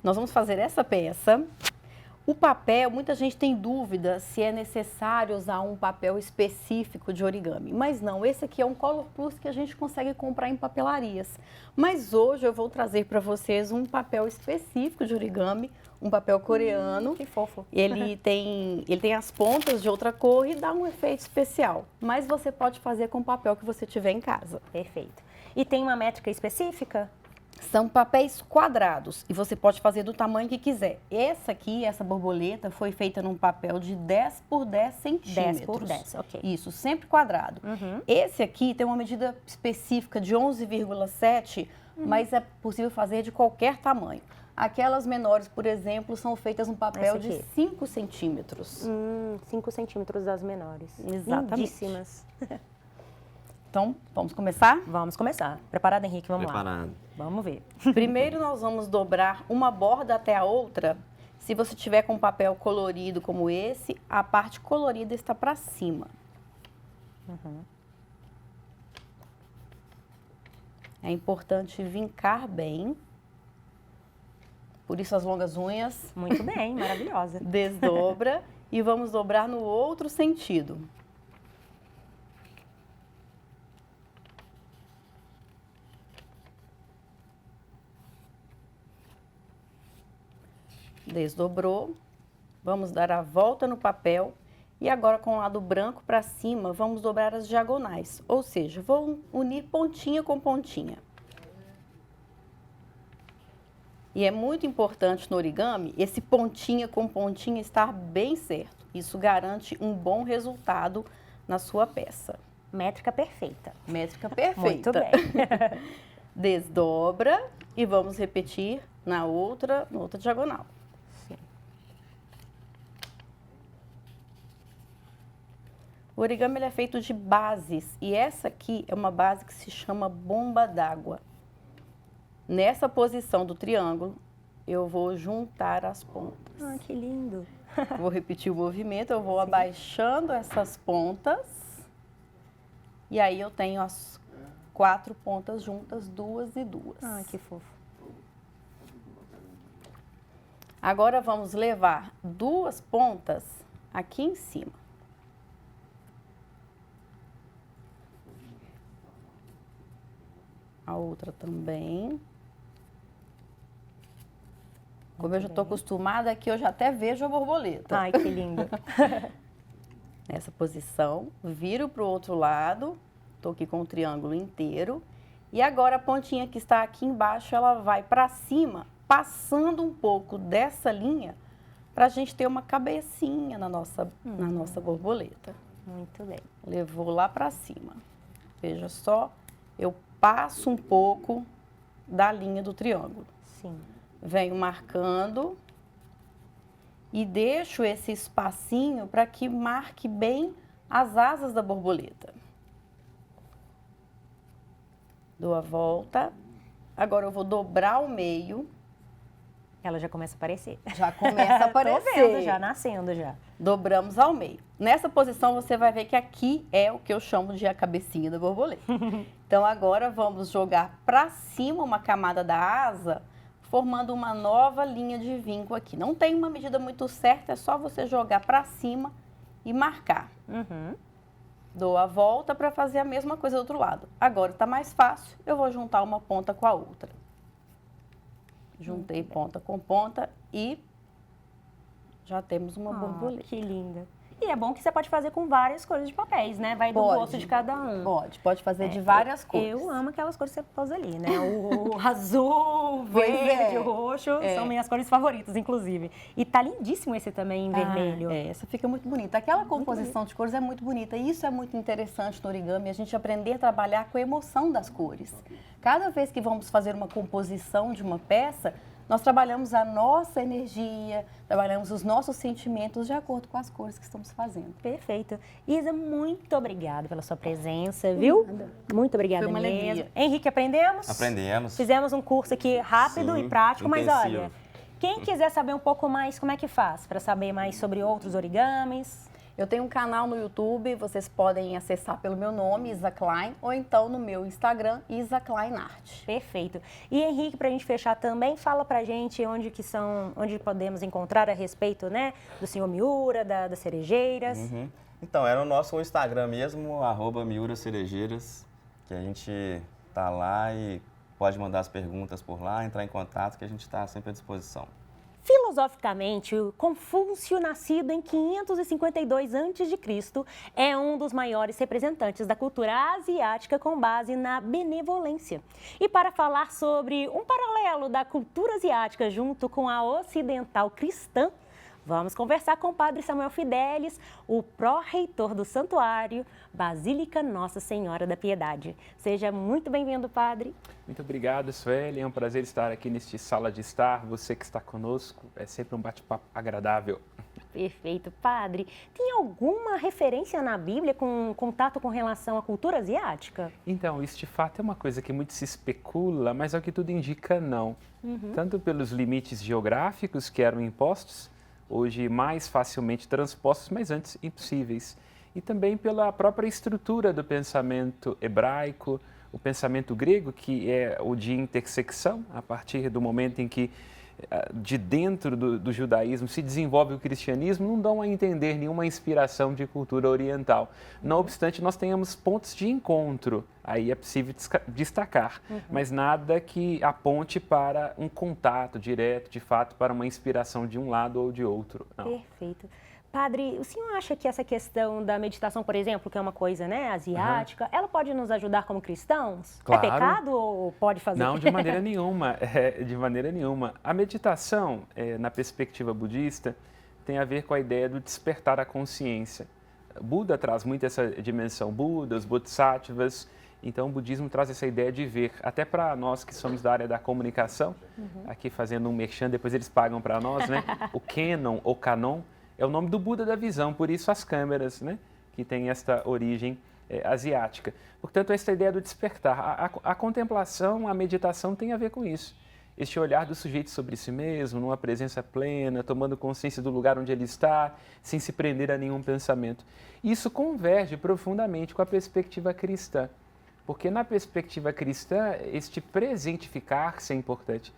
Nós vamos fazer essa peça. O papel, muita gente tem dúvida se é necessário usar um papel específico de origami, mas não, esse aqui é um Color Plus que a gente consegue comprar em papelarias. Mas hoje eu vou trazer para vocês um papel específico de origami, um papel coreano. Que fofo. Ele tem as pontas de outra cor e dá um efeito especial, mas você pode fazer com o papel que você tiver em casa. Por E tem uma métrica específica? São papéis quadrados e você pode fazer do tamanho que quiser. Essa borboleta, foi feita num papel de 10 por 10 centímetros. 10 por 10, ok. Isso, sempre quadrado. Esse aqui tem uma medida específica de 11,7, mas é possível fazer de qualquer tamanho. Aquelas menores, por exemplo, são feitas num papel de 5 centímetros. 5 centímetros das menores. Exatamente. Lindíssimas. Então, vamos começar? Vamos começar. Preparado, Henrique? Vamos lá. Preparado. Vamos ver. Primeiro nós vamos dobrar uma borda até a outra. Se você tiver com papel colorido como esse, a parte colorida está para cima. É importante vincar bem. Por isso as longas unhas. Muito bem, maravilhosa. Desdobra e vamos dobrar no outro sentido. Desdobrou, vamos dar a volta no papel e agora com o lado branco para cima vamos dobrar as diagonais, ou seja, vou unir pontinha com pontinha. E é muito importante no origami esse pontinha com pontinha estar bem certo, isso garante um bom resultado na sua peça. Métrica perfeita. Métrica perfeita. Muito bem. Desdobra e vamos repetir na outra diagonal. O origami ele é feito de bases e essa aqui é uma base que se chama bomba d'água. Nessa posição do triângulo, eu vou juntar as pontas. Ah, que lindo. Vou repetir o movimento, eu vou abaixando essas pontas e aí eu tenho as 4 pontas juntas, 2 e 2. Ah, que fofo. Agora vamos levar 2 pontas aqui em cima. A outra também. Como eu já estou acostumada aqui, eu já até vejo a borboleta. Ai, que lindo. Nessa posição, viro para o outro lado, estou aqui com o triângulo inteiro. E agora a pontinha que está aqui embaixo, ela vai para cima, passando um pouco dessa linha, para a gente ter uma cabecinha na nossa borboleta. Muito bem. Levou lá para cima. Veja só, eu passo um pouco da linha do triângulo. Sim. Venho marcando e deixo esse espacinho para que marque bem as asas da borboleta. Dou a volta. Agora eu vou dobrar o meio Ela já começa a aparecer. Já começa a aparecer. Tô vendo, já nascendo já. Dobramos ao meio. Nessa posição, você vai ver que aqui é o que eu chamo de a cabecinha da borboleta. Então, agora vamos jogar para cima uma camada da asa, formando uma nova linha de vínculo aqui. Não tem uma medida muito certa, é só você jogar para cima e marcar. Dou a volta para fazer a mesma coisa do outro lado. Agora está mais fácil, eu vou juntar uma ponta com a outra. Juntei ponta com ponta e já temos uma borboleta. Que linda. E é bom que você pode fazer com várias cores de papéis, né? Vai do gosto de cada um. Pode fazer de várias cores. Eu amo aquelas cores que você pôs ali, né? O azul, verde, o roxo, são minhas cores favoritas, inclusive. E tá lindíssimo esse também em vermelho. Essa fica muito bonita. Aquela composição de cores é muito bonita. E isso é muito interessante no origami, a gente aprender a trabalhar com a emoção das cores. Cada vez que vamos fazer uma composição de uma peça, nós trabalhamos a nossa energia, trabalhamos os nossos sentimentos de acordo com as cores que estamos fazendo. Perfeito. Isa, muito obrigada pela sua presença, viu? Muito obrigada Foi uma mesmo. alegria. Henrique, aprendemos? Aprendemos. Fizemos um curso aqui rápido Sim, e prático, mas intensivo. olha, quem quiser saber um pouco mais, como é que faz? Para saber mais sobre outros origamis? Eu tenho um canal no YouTube, vocês podem acessar pelo meu nome, Isa Klein, ou então no meu Instagram, Isa Klein Art. Perfeito. E Henrique, para a gente fechar também, fala pra gente onde podemos encontrar a respeito, né, do senhor Miura, das cerejeiras. Então, é no nosso Instagram mesmo, @miuracerejeiras, que a gente tá lá e pode mandar as perguntas por lá, entrar em contato, que a gente está sempre à disposição. Filosoficamente, Confúcio, nascido em 552 a.C., é um dos maiores representantes da cultura asiática com base na benevolência. E para falar sobre um paralelo da cultura asiática junto com a ocidental cristã, vamos conversar com o Padre Samuel Fidelis, o pró-reitor do Santuário Basílica Nossa Senhora da Piedade. Seja muito bem-vindo, Padre. Muito obrigado, Sueli. É um prazer estar aqui neste Sala de Estar. Você que está conosco, é sempre um bate-papo agradável. Perfeito, Padre. Tem alguma referência na Bíblia com contato com relação à cultura asiática? Então, isso de fato é uma coisa que muito se especula, mas ao que tudo indica, não. Tanto pelos limites geográficos que eram impostos, hoje mais facilmente transpostos, mas antes impossíveis. E também pela própria estrutura do pensamento hebraico, o pensamento grego, que é o de intersecção, a partir do momento em que de dentro do judaísmo se desenvolve o cristianismo, não dão a entender nenhuma inspiração de cultura oriental. Não obstante, nós tenhamos pontos de encontro, aí é possível destacar, mas nada que aponte para um contato direto, de fato, para uma inspiração de um lado ou de outro. Não. Perfeito. Padre, o senhor acha que essa questão da meditação, por exemplo, que é uma coisa, né, asiática, ela pode nos ajudar como cristãos? Claro. É pecado ou pode fazer? Não, de maneira nenhuma. De maneira nenhuma. A meditação, na perspectiva budista, tem a ver com a ideia do despertar a consciência. Buda traz muito essa dimensão, Buda, os Bodhisattvas. Então, o budismo traz essa ideia de ver, até para nós que somos da área da comunicação, aqui fazendo um merchan, depois eles pagam para nós, né? O Canon, ou Canon, é o nome do Buda da visão, por isso as câmeras, né? Que tem esta origem asiática. Portanto, essa ideia do despertar. A contemplação, a meditação tem a ver com isso. Este olhar do sujeito sobre si mesmo, numa presença plena, tomando consciência do lugar onde ele está, sem se prender a nenhum pensamento. Isso converge profundamente com a perspectiva cristã. Porque na perspectiva cristã, este presentificar-se é importante.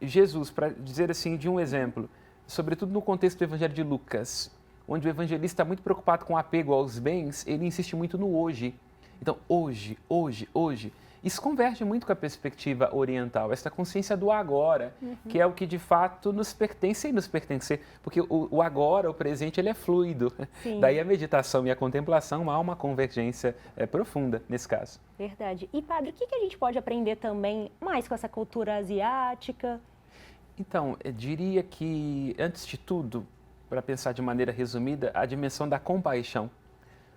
Jesus, para dizer assim, de um exemplo, sobretudo no contexto do Evangelho de Lucas, onde o evangelista está muito preocupado com o apego aos bens, ele insiste muito no hoje. Então, hoje, hoje, hoje. Isso converge muito com a perspectiva oriental, essa consciência do agora, que é o que de fato nos pertence e nos pertencer, porque o agora, o presente, ele é fluido. Sim. Daí a meditação e a contemplação há uma convergência profunda nesse caso. Verdade. E, Padre, o que a gente pode aprender também mais com essa cultura asiática? Então, eu diria que, antes de tudo, para pensar de maneira resumida, a dimensão da compaixão.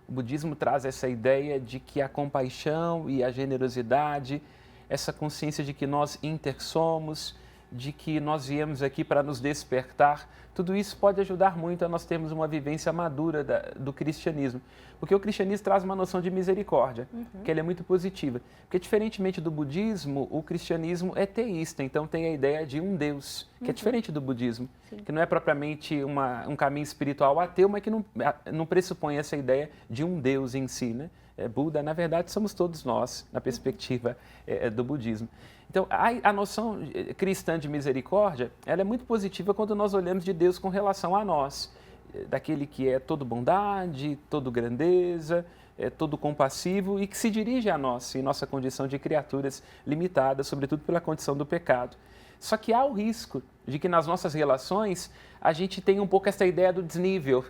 O budismo traz essa ideia de que a compaixão e a generosidade, essa consciência de que nós intersomos, de que nós viemos aqui para nos despertar, tudo isso pode ajudar muito a nós termos uma vivência madura do cristianismo. Porque o cristianismo traz uma noção de misericórdia, que ele é muito positiva. Porque diferentemente do budismo, o cristianismo é teísta, então tem a ideia de um Deus, que é diferente do budismo, que não é propriamente um caminho espiritual ateu, mas que não pressupõe essa ideia de um Deus em si, né? Buda, na verdade, somos todos nós, na perspectiva do budismo. Então, a noção cristã de misericórdia, ela é muito positiva quando nós olhamos de Deus com relação a nós, daquele que é todo bondade, todo grandeza, todo compassivo e que se dirige a nós, em nossa condição de criaturas limitadas, sobretudo pela condição do pecado. Só que há o risco de que nas nossas relações a gente tenha um pouco essa ideia do desnível.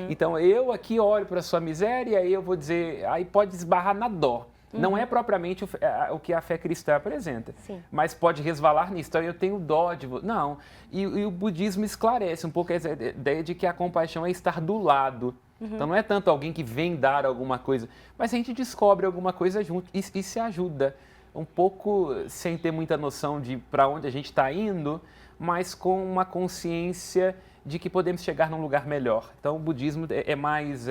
Então, eu aqui olho para a sua miséria e eu vou dizer, aí pode esbarrar na dó. Não é propriamente o que a fé cristã apresenta, mas pode resvalar nisso. Então, eu tenho dó de você. Não. E o budismo esclarece um pouco essa ideia de que a compaixão é estar do lado. Então, não é tanto alguém que vem dar alguma coisa, mas a gente descobre alguma coisa junto e se ajuda. Um pouco sem ter muita noção de para onde a gente está indo, mas com uma consciência de que podemos chegar num lugar melhor. Então, o budismo é mais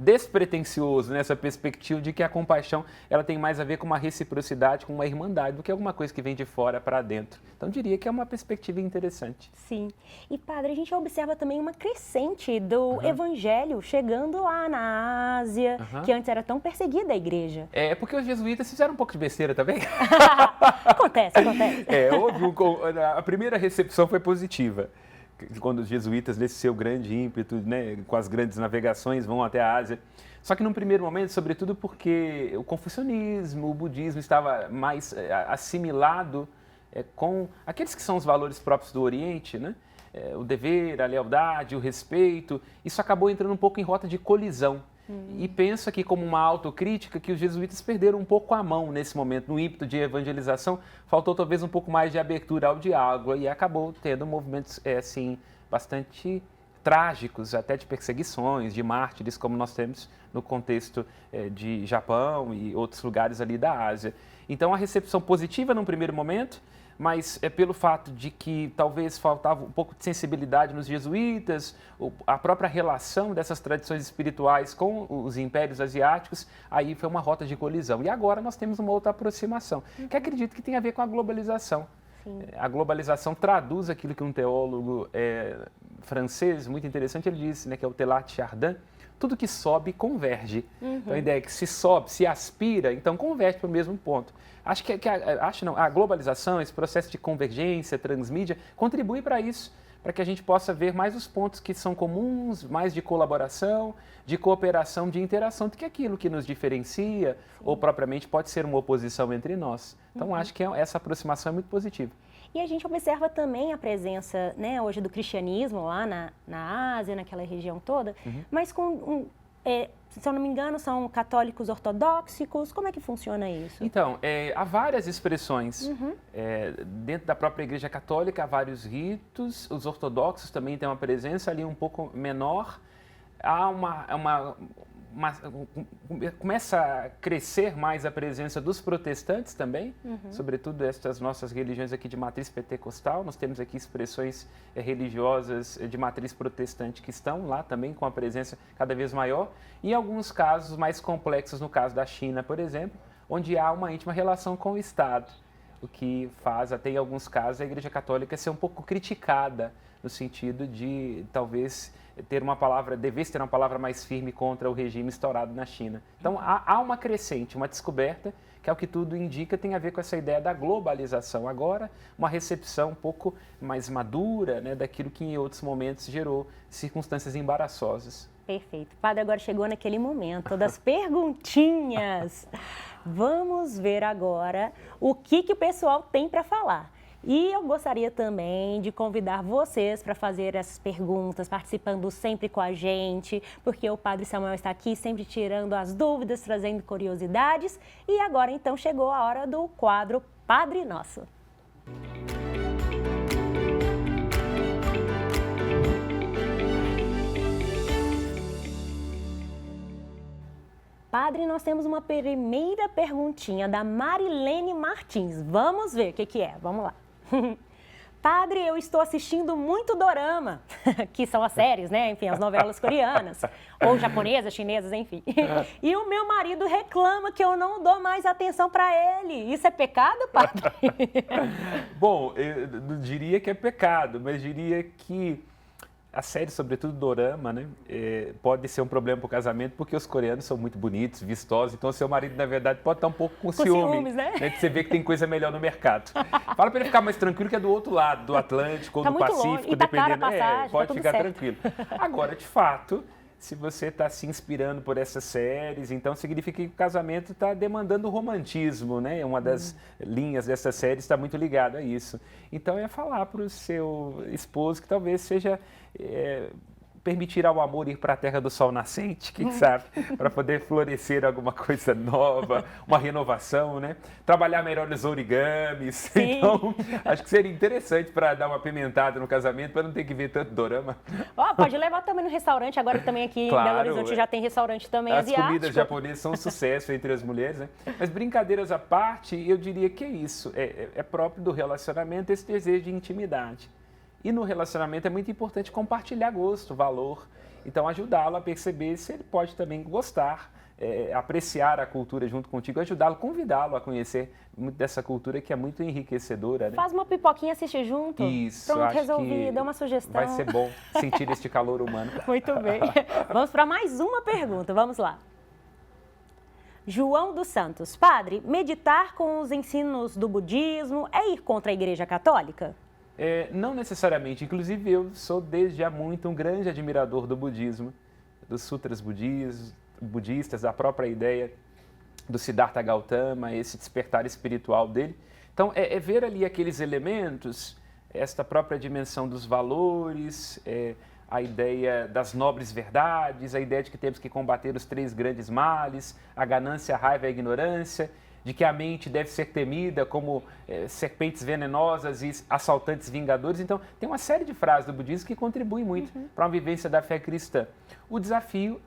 despretensioso nessa perspectiva de que a compaixão ela tem mais a ver com uma reciprocidade, com uma irmandade, do que alguma coisa que vem de fora para dentro. Então, diria que é uma perspectiva interessante. Sim. E, padre, a gente observa também uma crescente do evangelho chegando lá na Ásia, que antes era tão perseguida a igreja. É porque os jesuítas fizeram um pouco de besteira também. Acontece. A primeira recepção foi positiva. Quando os jesuítas, nesse seu grande ímpeto, né, com as grandes navegações, vão até a Ásia. Só que num primeiro momento, sobretudo porque o confucionismo, o budismo estava mais assimilado com aqueles que são os valores próprios do Oriente, né? O dever, a lealdade, o respeito. Isso acabou entrando um pouco em rota de colisão. E penso aqui como uma autocrítica que os jesuítas perderam um pouco a mão nesse momento, no ímpeto de evangelização, faltou talvez um pouco mais de abertura ao diálogo e acabou tendo movimentos assim, bastante trágicos, até de perseguições, de mártires, como nós temos no contexto de Japão e outros lugares ali da Ásia. Então a recepção positiva num primeiro momento, mas pelo fato de que talvez faltava um pouco de sensibilidade nos jesuítas, a própria relação dessas tradições espirituais com os impérios asiáticos, aí foi uma rota de colisão. E agora nós temos uma outra aproximação, que acredito que tem a ver com a globalização. A globalização traduz aquilo que um teólogo francês, muito interessante, ele disse, né, que é o Teilhard de Chardin, tudo que sobe converge. Então a ideia é que se sobe, se aspira, então converge para o mesmo ponto. Acho que a globalização, esse processo de convergência, transmídia, contribui para isso, para que a gente possa ver mais os pontos que são comuns, mais de colaboração, de cooperação, de interação, do que aquilo que nos diferencia, ou propriamente pode ser uma oposição entre nós. Então acho que essa aproximação é muito positiva. E a gente observa também a presença, né, hoje do cristianismo lá na Ásia, naquela região toda, mas com, se eu não me engano, são católicos ortodoxos. Como é que funciona isso? Então, há várias expressões. Dentro da própria Igreja Católica há vários ritos, os ortodoxos também têm uma presença ali um pouco menor. Há começa a crescer mais a presença dos protestantes também, sobretudo estas nossas religiões aqui de matriz pentecostal. Nós temos aqui expressões religiosas de matriz protestante que estão lá também com a presença cada vez maior. E em alguns casos mais complexos, no caso da China, por exemplo, onde há uma íntima relação com o Estado, o que faz até em alguns casos a Igreja Católica ser um pouco criticada no sentido de talvez devesse ter uma palavra mais firme contra o regime instaurado na China. Então, há uma crescente, uma descoberta, que ao que tudo indica tem a ver com essa ideia da globalização. Agora, uma recepção um pouco mais madura, né, daquilo que em outros momentos gerou circunstâncias embaraçosas. Perfeito. Padre, agora chegou naquele momento das perguntinhas. Vamos ver agora o que o pessoal tem para falar. E eu gostaria também de convidar vocês para fazer essas perguntas, participando sempre com a gente, porque o Padre Samuel está aqui sempre tirando as dúvidas, trazendo curiosidades. E agora, então, chegou a hora do quadro Padre Nosso. Padre, nós temos uma primeira perguntinha da Marilene Martins. Vamos ver o que é. Vamos lá. Padre, eu estou assistindo muito dorama, que são as séries, né? Enfim, as novelas coreanas, ou japonesas, chinesas, enfim. E o meu marido reclama que eu não dou mais atenção para ele. Isso é pecado, padre? Bom, eu não diria que é pecado, mas diria que a série, sobretudo dorama, né, pode ser um problema para o casamento, porque os coreanos são muito bonitos, vistosos, então seu marido, na verdade, pode estar um pouco com ciúmes, né? De você ver que tem coisa melhor no mercado. Fala para ele ficar mais tranquilo, que é do outro lado, do Atlântico ou do Pacífico, dependendo. Pode ficar tranquilo. Agora, de fato, se você está se inspirando por essas séries, então significa que o casamento está demandando romantismo, né? Uma das linhas dessa série está muito ligada a isso. Então é falar para o seu esposo que talvez seja permitir ao amor ir para a terra do sol nascente, quem sabe, para poder florescer alguma coisa nova, uma renovação, né? Trabalhar melhor os origamis. Sim. Então, acho que seria interessante para dar uma pimentada no casamento, para não ter que ver tanto dorama. Pode levar também no restaurante, agora que também aqui em Belo Horizonte já tem restaurante também asiático. As comidas japonesas são um sucesso entre as mulheres, né? Mas brincadeiras à parte, eu diria que é isso, é próprio do relacionamento esse desejo de intimidade. E no relacionamento é muito importante compartilhar gosto, valor. Então, ajudá-lo a perceber se ele pode também gostar, apreciar a cultura junto contigo, ajudá-lo, convidá-lo a conhecer muito dessa cultura que é muito enriquecedora. Né? Faz uma pipoquinha, assiste junto. Isso, pronto, acho resolvido, dá uma sugestão. Vai ser bom sentir este calor humano. Muito bem. Vamos para mais uma pergunta, vamos lá. João dos Santos. Padre, meditar com os ensinos do budismo é ir contra a Igreja Católica? Não necessariamente, inclusive eu sou desde há muito um grande admirador do budismo, dos sutras budistas, da própria ideia do Siddhartha Gautama, esse despertar espiritual dele. Então, ver ali aqueles elementos, esta própria dimensão dos valores, a ideia das nobres verdades, a ideia de que temos que combater os 3 grandes males, a ganância, a raiva e a ignorância, de que a mente deve ser temida como serpentes venenosas e assaltantes vingadores. Então, tem uma série de frases do budismo que contribuem muito para uma vivência da fé cristã. O desafio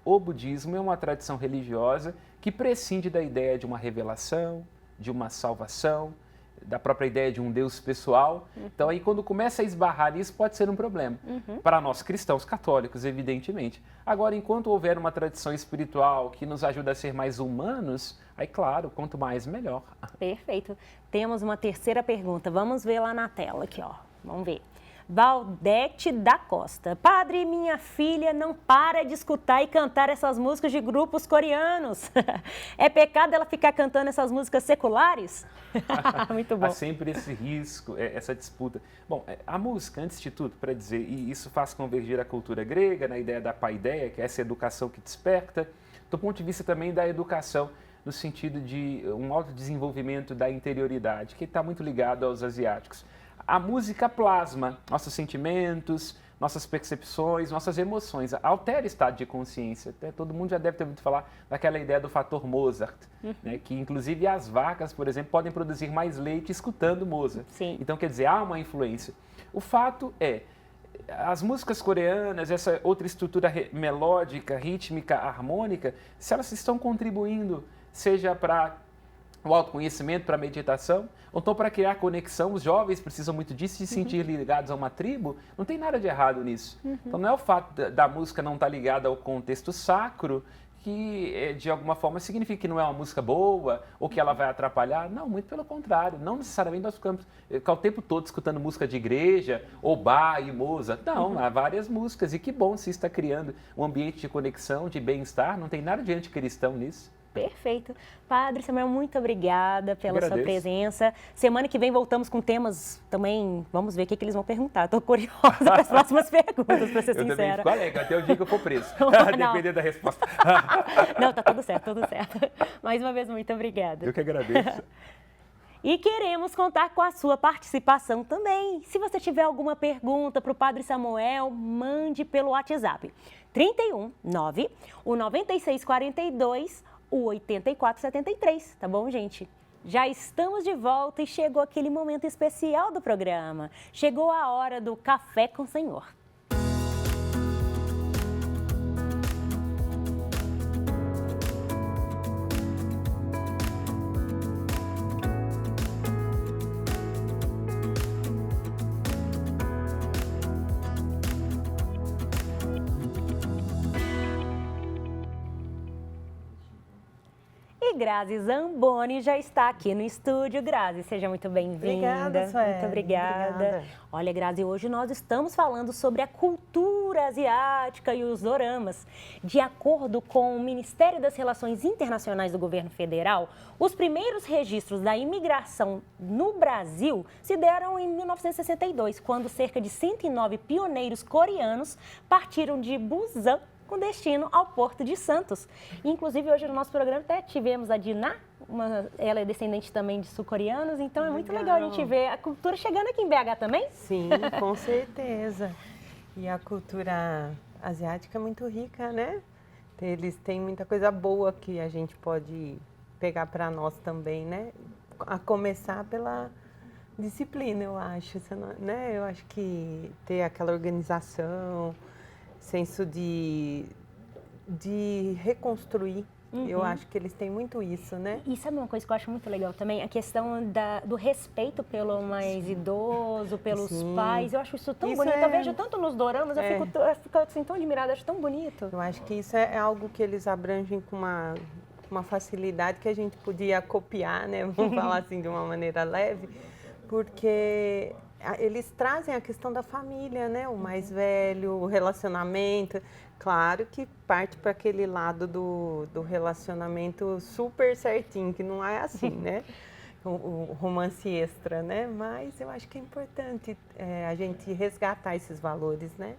o budismo é uma tradição religiosa que prescinde da ideia de uma revelação, de uma salvação, da própria ideia de um Deus pessoal. Então, aí quando começa a esbarrar isso, pode ser um problema. Para nós cristãos católicos, evidentemente. Agora, enquanto houver uma tradição espiritual que nos ajuda a ser mais humanos, aí, claro, quanto mais, melhor. Perfeito. Temos uma terceira pergunta. Vamos ver lá na tela aqui, ó. Vamos ver. Valdete da Costa. Padre, minha filha não para de escutar e cantar essas músicas de grupos coreanos. É pecado ela ficar cantando essas músicas seculares? Muito bom. Há sempre esse risco, essa disputa. Bom, a música, antes de tudo, para dizer, e isso faz convergir a cultura grega na ideia da paideia, que é essa educação que desperta, do ponto de vista também da educação, no sentido de um autodesenvolvimento da interioridade, que está muito ligado aos asiáticos. A música plasma nossos sentimentos, nossas percepções, nossas emoções, altera o estado de consciência. Todo mundo já deve ter ouvido falar daquela ideia do fator Mozart, né, que inclusive as vacas, por exemplo, podem produzir mais leite escutando Mozart. Sim. Então, quer dizer, há uma influência. O fato as músicas coreanas, essa outra estrutura melódica, rítmica, harmônica, se elas estão contribuindo, seja para o autoconhecimento, para a meditação, ou então para criar conexão. Os jovens precisam muito disso, se sentir ligados a uma tribo, não tem nada de errado nisso. Então não é o fato da música não estar ligada ao contexto sacro que, de alguma forma, significa que não é uma música boa ou que ela vai atrapalhar. Não, muito pelo contrário. Não necessariamente nós ficamos o tempo todo escutando música de igreja, ou Bach e Mozart. Não, há várias músicas e que bom se está criando um ambiente de conexão, de bem-estar. Não tem nada de anticristão nisso. Perfeito. Padre Samuel, muito obrigada pela sua presença. Semana que vem voltamos com temas também, vamos ver o que eles vão perguntar. Estou curiosa para as próximas perguntas, para ser sincera. Eu também fico alegre, até o dia que eu for preso, dependendo da resposta. Não, tá tudo certo, tudo certo. Mais uma vez, muito obrigada. Eu que agradeço. E queremos contar com a sua participação também. Se você tiver alguma pergunta para o Padre Samuel, mande pelo WhatsApp. 31 9 o 9642 o 8473, tá bom, gente? Já estamos de volta e chegou aquele momento especial do programa. Chegou a hora do Café com o Senhor. E Grazi Zamboni já está aqui no estúdio. Grazi, seja muito bem-vinda. Obrigada, Sueli. Muito obrigada. Obrigada. Olha, Grazi, hoje nós estamos falando sobre a cultura asiática e os doramas. De acordo com o Ministério das Relações Internacionais do Governo Federal, os primeiros registros da imigração no Brasil se deram em 1962, quando cerca de 109 pioneiros coreanos partiram de Busan com destino ao Porto de Santos. Inclusive, hoje no nosso programa até tivemos a Diná, ela é descendente também de sul-coreanos, então é muito legal a gente ver a cultura chegando aqui em BH também. Sim, com certeza. E a cultura asiática é muito rica, né? Eles têm muita coisa boa que a gente pode pegar para nós também, né? A começar pela disciplina, eu acho, né? Eu acho que ter aquela organização, senso de reconstruir, eu acho que eles têm muito isso, né? E sabe uma coisa que eu acho muito legal também? A questão do respeito pelo mais idoso, pelos pais. Eu acho isso tão bonito. Eu vejo tanto nos doramas, eu fico assim, tão admirada, acho tão bonito. Eu acho que isso é algo que eles abrangem com uma facilidade que a gente podia copiar, né? Vamos falar assim de uma maneira leve, porque eles trazem a questão da família, né? O mais velho, o relacionamento. Claro que parte para aquele lado do relacionamento super certinho, que não é assim, né? O romance extra, né? Mas eu acho que é importante a gente resgatar esses valores, né?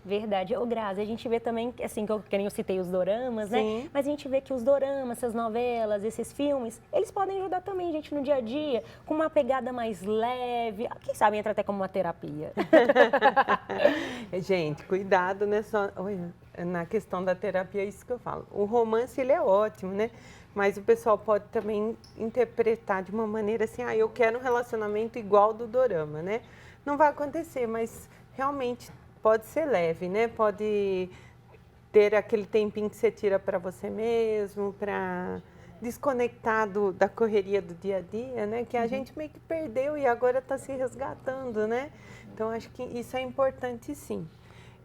Verdade. Ô, Grazi, a gente vê também, assim, que nem eu citei os doramas, né? Sim. Mas a gente vê que os doramas, essas novelas, esses filmes, eles podem ajudar também a gente no dia a dia, com uma pegada mais leve. Quem sabe entra até como uma terapia. Gente, cuidado na questão da terapia, é isso que eu falo. O romance, ele é ótimo, né? Mas o pessoal pode também interpretar de uma maneira assim, eu quero um relacionamento igual do dorama, né? Não vai acontecer, mas realmente pode ser leve, né? Pode ter aquele tempinho que você tira para você mesmo, para desconectar da correria do dia a dia, né? Que a gente meio que perdeu e agora está se resgatando, né? Então, acho que isso é importante, sim.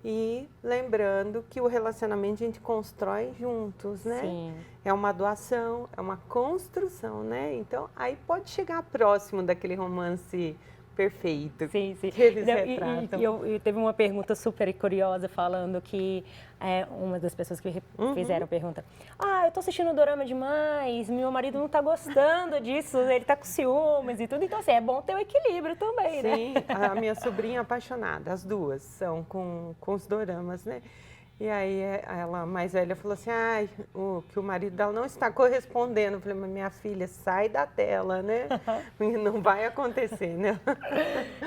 E lembrando que o relacionamento a gente constrói juntos, né? Sim. É uma doação, é uma construção, né? Então, aí pode chegar próximo daquele romance perfeito. Sim, sim. Que eles retratam. E teve uma pergunta super curiosa falando que uma das pessoas que fizeram a pergunta, eu tô assistindo o dorama demais, meu marido não tá gostando disso, ele tá com ciúmes e tudo, então assim, é bom ter o equilíbrio também, né? Sim, a minha sobrinha é apaixonada, as duas são com os doramas, né? E aí ela mais velha falou assim, que o marido dela não está correspondendo. Eu falei, mas minha filha, sai da tela, né? Não vai acontecer, né?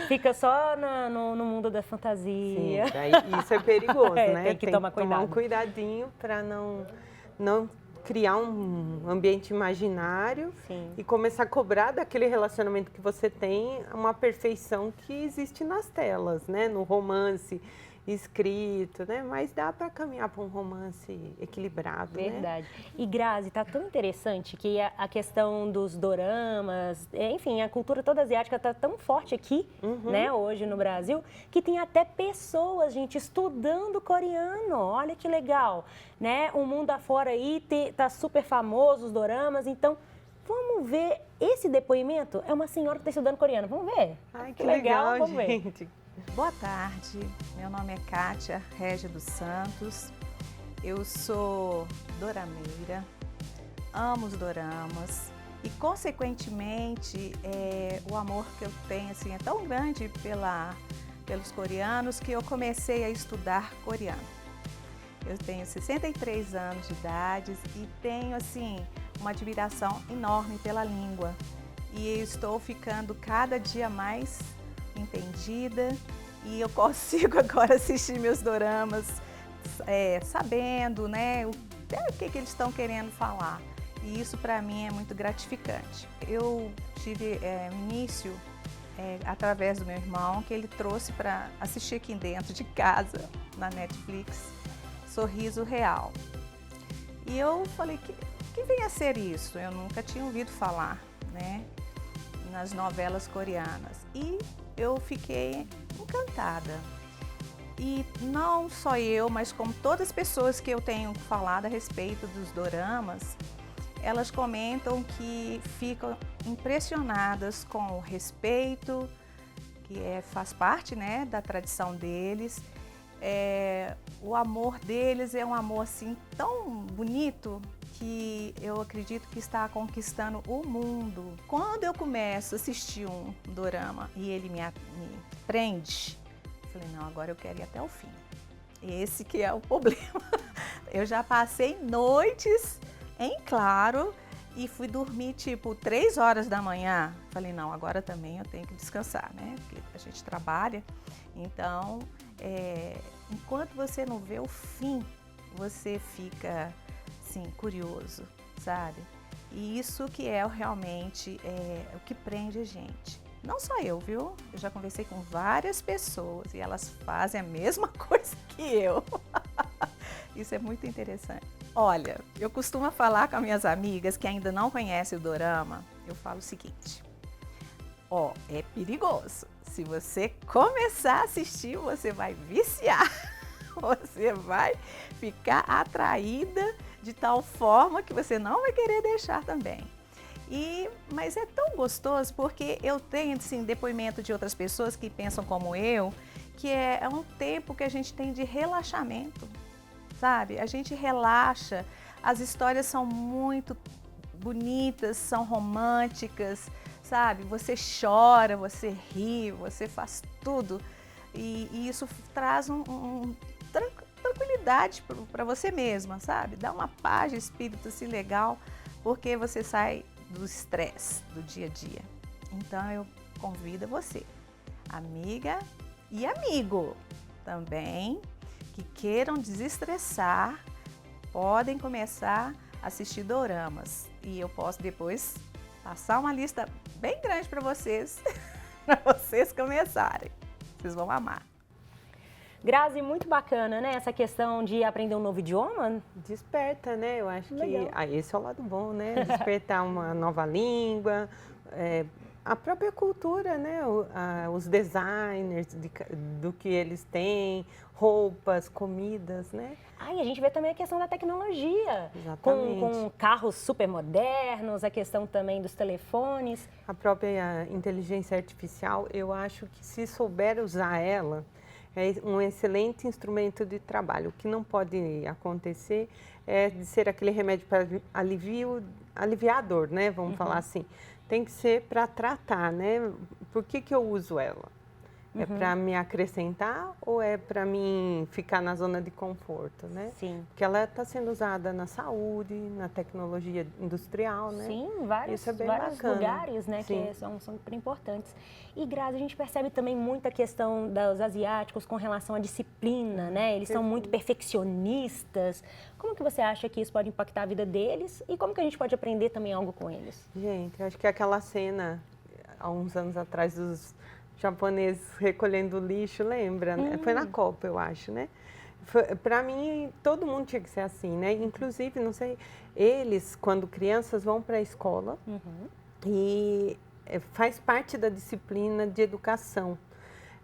Fica só no mundo da fantasia. Sim, isso é perigoso, né? Tem que tomar cuidado. Tomar um cuidadinho para não criar um ambiente imaginário. Sim. E começar a cobrar daquele relacionamento que você tem uma perfeição que existe nas telas, né? No romance escrito, né? Mas dá para caminhar para um romance equilibrado, Verdade. né? E Grazi, tá tão interessante que a questão dos doramas, enfim, a cultura toda asiática tá tão forte aqui, né, hoje no Brasil, que tem até pessoas, gente, estudando coreano. Olha que legal, né? O mundo afora aí tá super famoso os doramas, então vamos ver esse depoimento. É uma senhora que está estudando coreano. Vamos ver? Ai, que legal, vamos gente. ver. Boa tarde, meu nome é Kátia Régia dos Santos, eu sou dorameira, amo os doramas e, consequentemente, o amor que eu tenho assim, é tão grande pelos coreanos que eu comecei a estudar coreano. Eu tenho 63 anos de idade e tenho assim, uma admiração enorme pela língua e eu estou ficando cada dia mais entendida e eu consigo agora assistir meus doramas sabendo, né, o que eles estão querendo falar. E isso para mim é muito gratificante. Eu tive início através do meu irmão, que ele trouxe para assistir aqui dentro de casa, na Netflix, Sorriso Real. E eu falei, que vem a ser isso? Eu nunca tinha ouvido falar, né, nas novelas coreanas. E eu fiquei encantada. E não só eu, mas como todas as pessoas que eu tenho falado a respeito dos doramas, elas comentam que ficam impressionadas com o respeito, que faz parte, né, da tradição deles. O amor deles é um amor assim tão bonito que eu acredito que está conquistando o mundo. Quando eu começo a assistir um dorama e ele me prende, eu falei, não, agora eu quero ir até o fim. Esse que é o problema. Eu já passei noites em claro e fui dormir tipo 3 horas da manhã. Falei, não, agora também eu tenho que descansar, né? Porque a gente trabalha. Então, enquanto você não vê o fim, você fica, assim, curioso, sabe? E isso que é realmente o que prende a gente. Não só eu, viu? Eu já conversei com várias pessoas e elas fazem a mesma coisa que eu. Isso é muito interessante. Olha, eu costumo falar com as minhas amigas que ainda não conhecem o dorama, eu falo o seguinte, é perigoso. Se você começar a assistir, você vai viciar. Você vai ficar atraída de tal forma que você não vai querer deixar também. Mas é tão gostoso porque eu tenho assim, depoimento de outras pessoas que pensam como eu, que é um tempo que a gente tem de relaxamento, sabe? A gente relaxa, as histórias são muito bonitas, são românticas, sabe? Você chora, você ri, você faz tudo e isso traz tranquilidade para você mesma, sabe? Dá uma paz de espírito assim legal, porque você sai do estresse do dia a dia. Então eu convido você, amiga e amigo também, que queiram desestressar, podem começar a assistir doramas. E eu posso depois passar uma lista bem grande para vocês começarem. Vocês vão amar. Grazi, muito bacana, né? Essa questão de aprender um novo idioma. Desperta, né? Eu acho Legal. que esse é o lado bom, né? Despertar uma nova língua, a própria cultura, né? Os designers do que eles têm, roupas, comidas, né? E a gente vê também a questão da tecnologia. Exatamente. Com carros super modernos, a questão também dos telefones. A própria inteligência artificial, eu acho que se souber usar ela, é um excelente instrumento de trabalho. O que não pode acontecer é de ser aquele remédio para aliviador, né? Vamos falar assim. Tem que ser para tratar, né? Por que eu uso ela? É para me acrescentar ou é para mim ficar na zona de conforto, né? Sim. Porque ela está sendo usada na saúde, na tecnologia industrial, né? Sim, vários lugares, né, que são super importantes. E, Grazi, a gente percebe também muita questão dos asiáticos com relação à disciplina, né? Eles são muito perfeccionistas. Como que você acha que isso pode impactar a vida deles e como que a gente pode aprender também algo com eles? Gente, acho que aquela cena, há uns anos atrás, dos japoneses recolhendo lixo, lembra? Né? Foi na Copa, eu acho, né? Para mim, todo mundo tinha que ser assim, né? Inclusive, não sei, eles, quando crianças, vão para a escola e faz parte da disciplina de educação.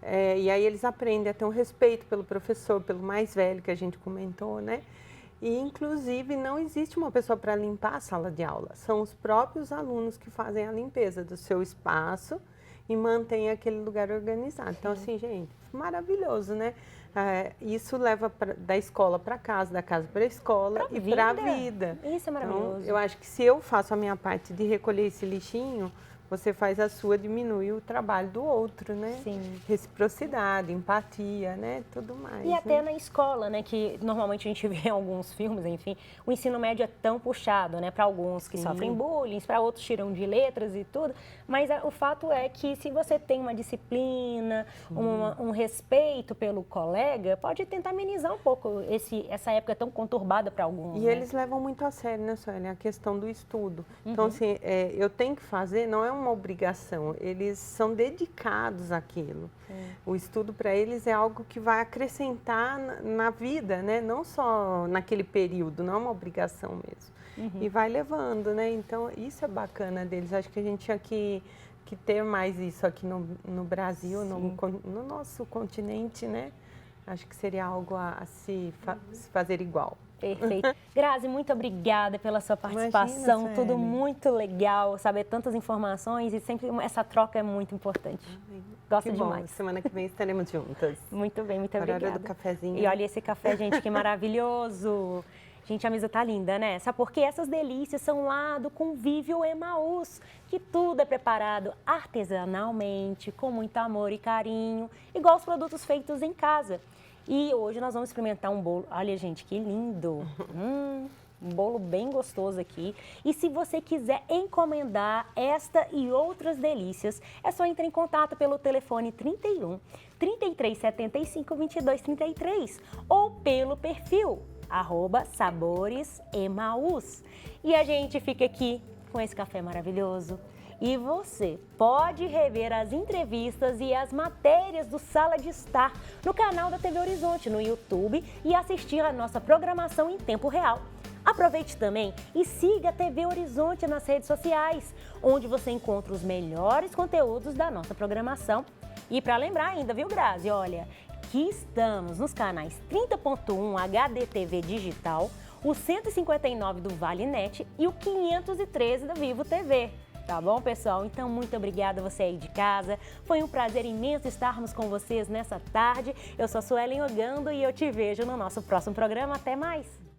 E aí eles aprendem a ter um respeito pelo professor, pelo mais velho, que a gente comentou, né? E, inclusive, não existe uma pessoa para limpar a sala de aula. São os próprios alunos que fazem a limpeza do seu espaço e mantém aquele lugar organizado. Então, assim, gente, maravilhoso, né? Isso leva da escola para casa, da casa para a escola e para a vida. Isso é maravilhoso. Então, eu acho que se eu faço a minha parte de recolher esse lixinho, você faz a sua, diminui o trabalho do outro, né? Sim. Reciprocidade, empatia, né? Tudo mais. E até na escola, né? Que normalmente a gente vê em alguns filmes, enfim, o ensino médio é tão puxado, né? Para alguns que sofrem bullying, para outros tiram de letras e tudo. Mas o fato é que se você tem uma disciplina, um respeito pelo colega, pode tentar amenizar um pouco essa época tão conturbada para alguns. E eles levam muito a sério, né, Sueli? A questão do estudo. Então, assim, eu tenho que fazer, não é uma obrigação, eles são dedicados àquilo. O estudo para eles é algo que vai acrescentar na vida, né? Não só naquele período, não é uma obrigação mesmo. E vai levando, né? Então, isso é bacana deles. Acho que a gente tinha que ter mais isso aqui no Brasil, no nosso continente, né? Acho que seria algo a se fazer igual. Perfeito. Grazi, muito obrigada pela sua participação. Imagina, Tudo Sueli. muito legal, saber tantas informações e sempre essa troca é muito importante. Gosto Que bom. demais. Semana que vem estaremos juntas. Muito bem, muito Horário obrigada. do cafezinho. E olha esse café, gente, que maravilhoso. Gente, a mesa tá linda, né? Sabe por quê? Essas delícias são lá do Convívio Emaús, que tudo é preparado artesanalmente, com muito amor e carinho, igual os produtos feitos em casa. E hoje nós vamos experimentar um bolo. Olha, gente, que lindo! Um bolo bem gostoso aqui. E se você quiser encomendar esta e outras delícias, é só entrar em contato pelo telefone 31 3375 2233 ou pelo perfil @saboresemaús. E a gente fica aqui com esse café maravilhoso. E você pode rever as entrevistas e as matérias do Sala de Estar no canal da TV Horizonte, no YouTube, e assistir a nossa programação em tempo real. Aproveite também e siga a TV Horizonte nas redes sociais, onde você encontra os melhores conteúdos da nossa programação. E para lembrar ainda, viu, Grazi? Olha, que estamos nos canais 30.1 HDTV Digital, o 159 do Vale Net e o 513 da Vivo TV. Tá bom, pessoal? Então, muito obrigada a você aí de casa. Foi um prazer imenso estarmos com vocês nessa tarde. Eu sou a Suelen Ogando e eu te vejo no nosso próximo programa. Até mais!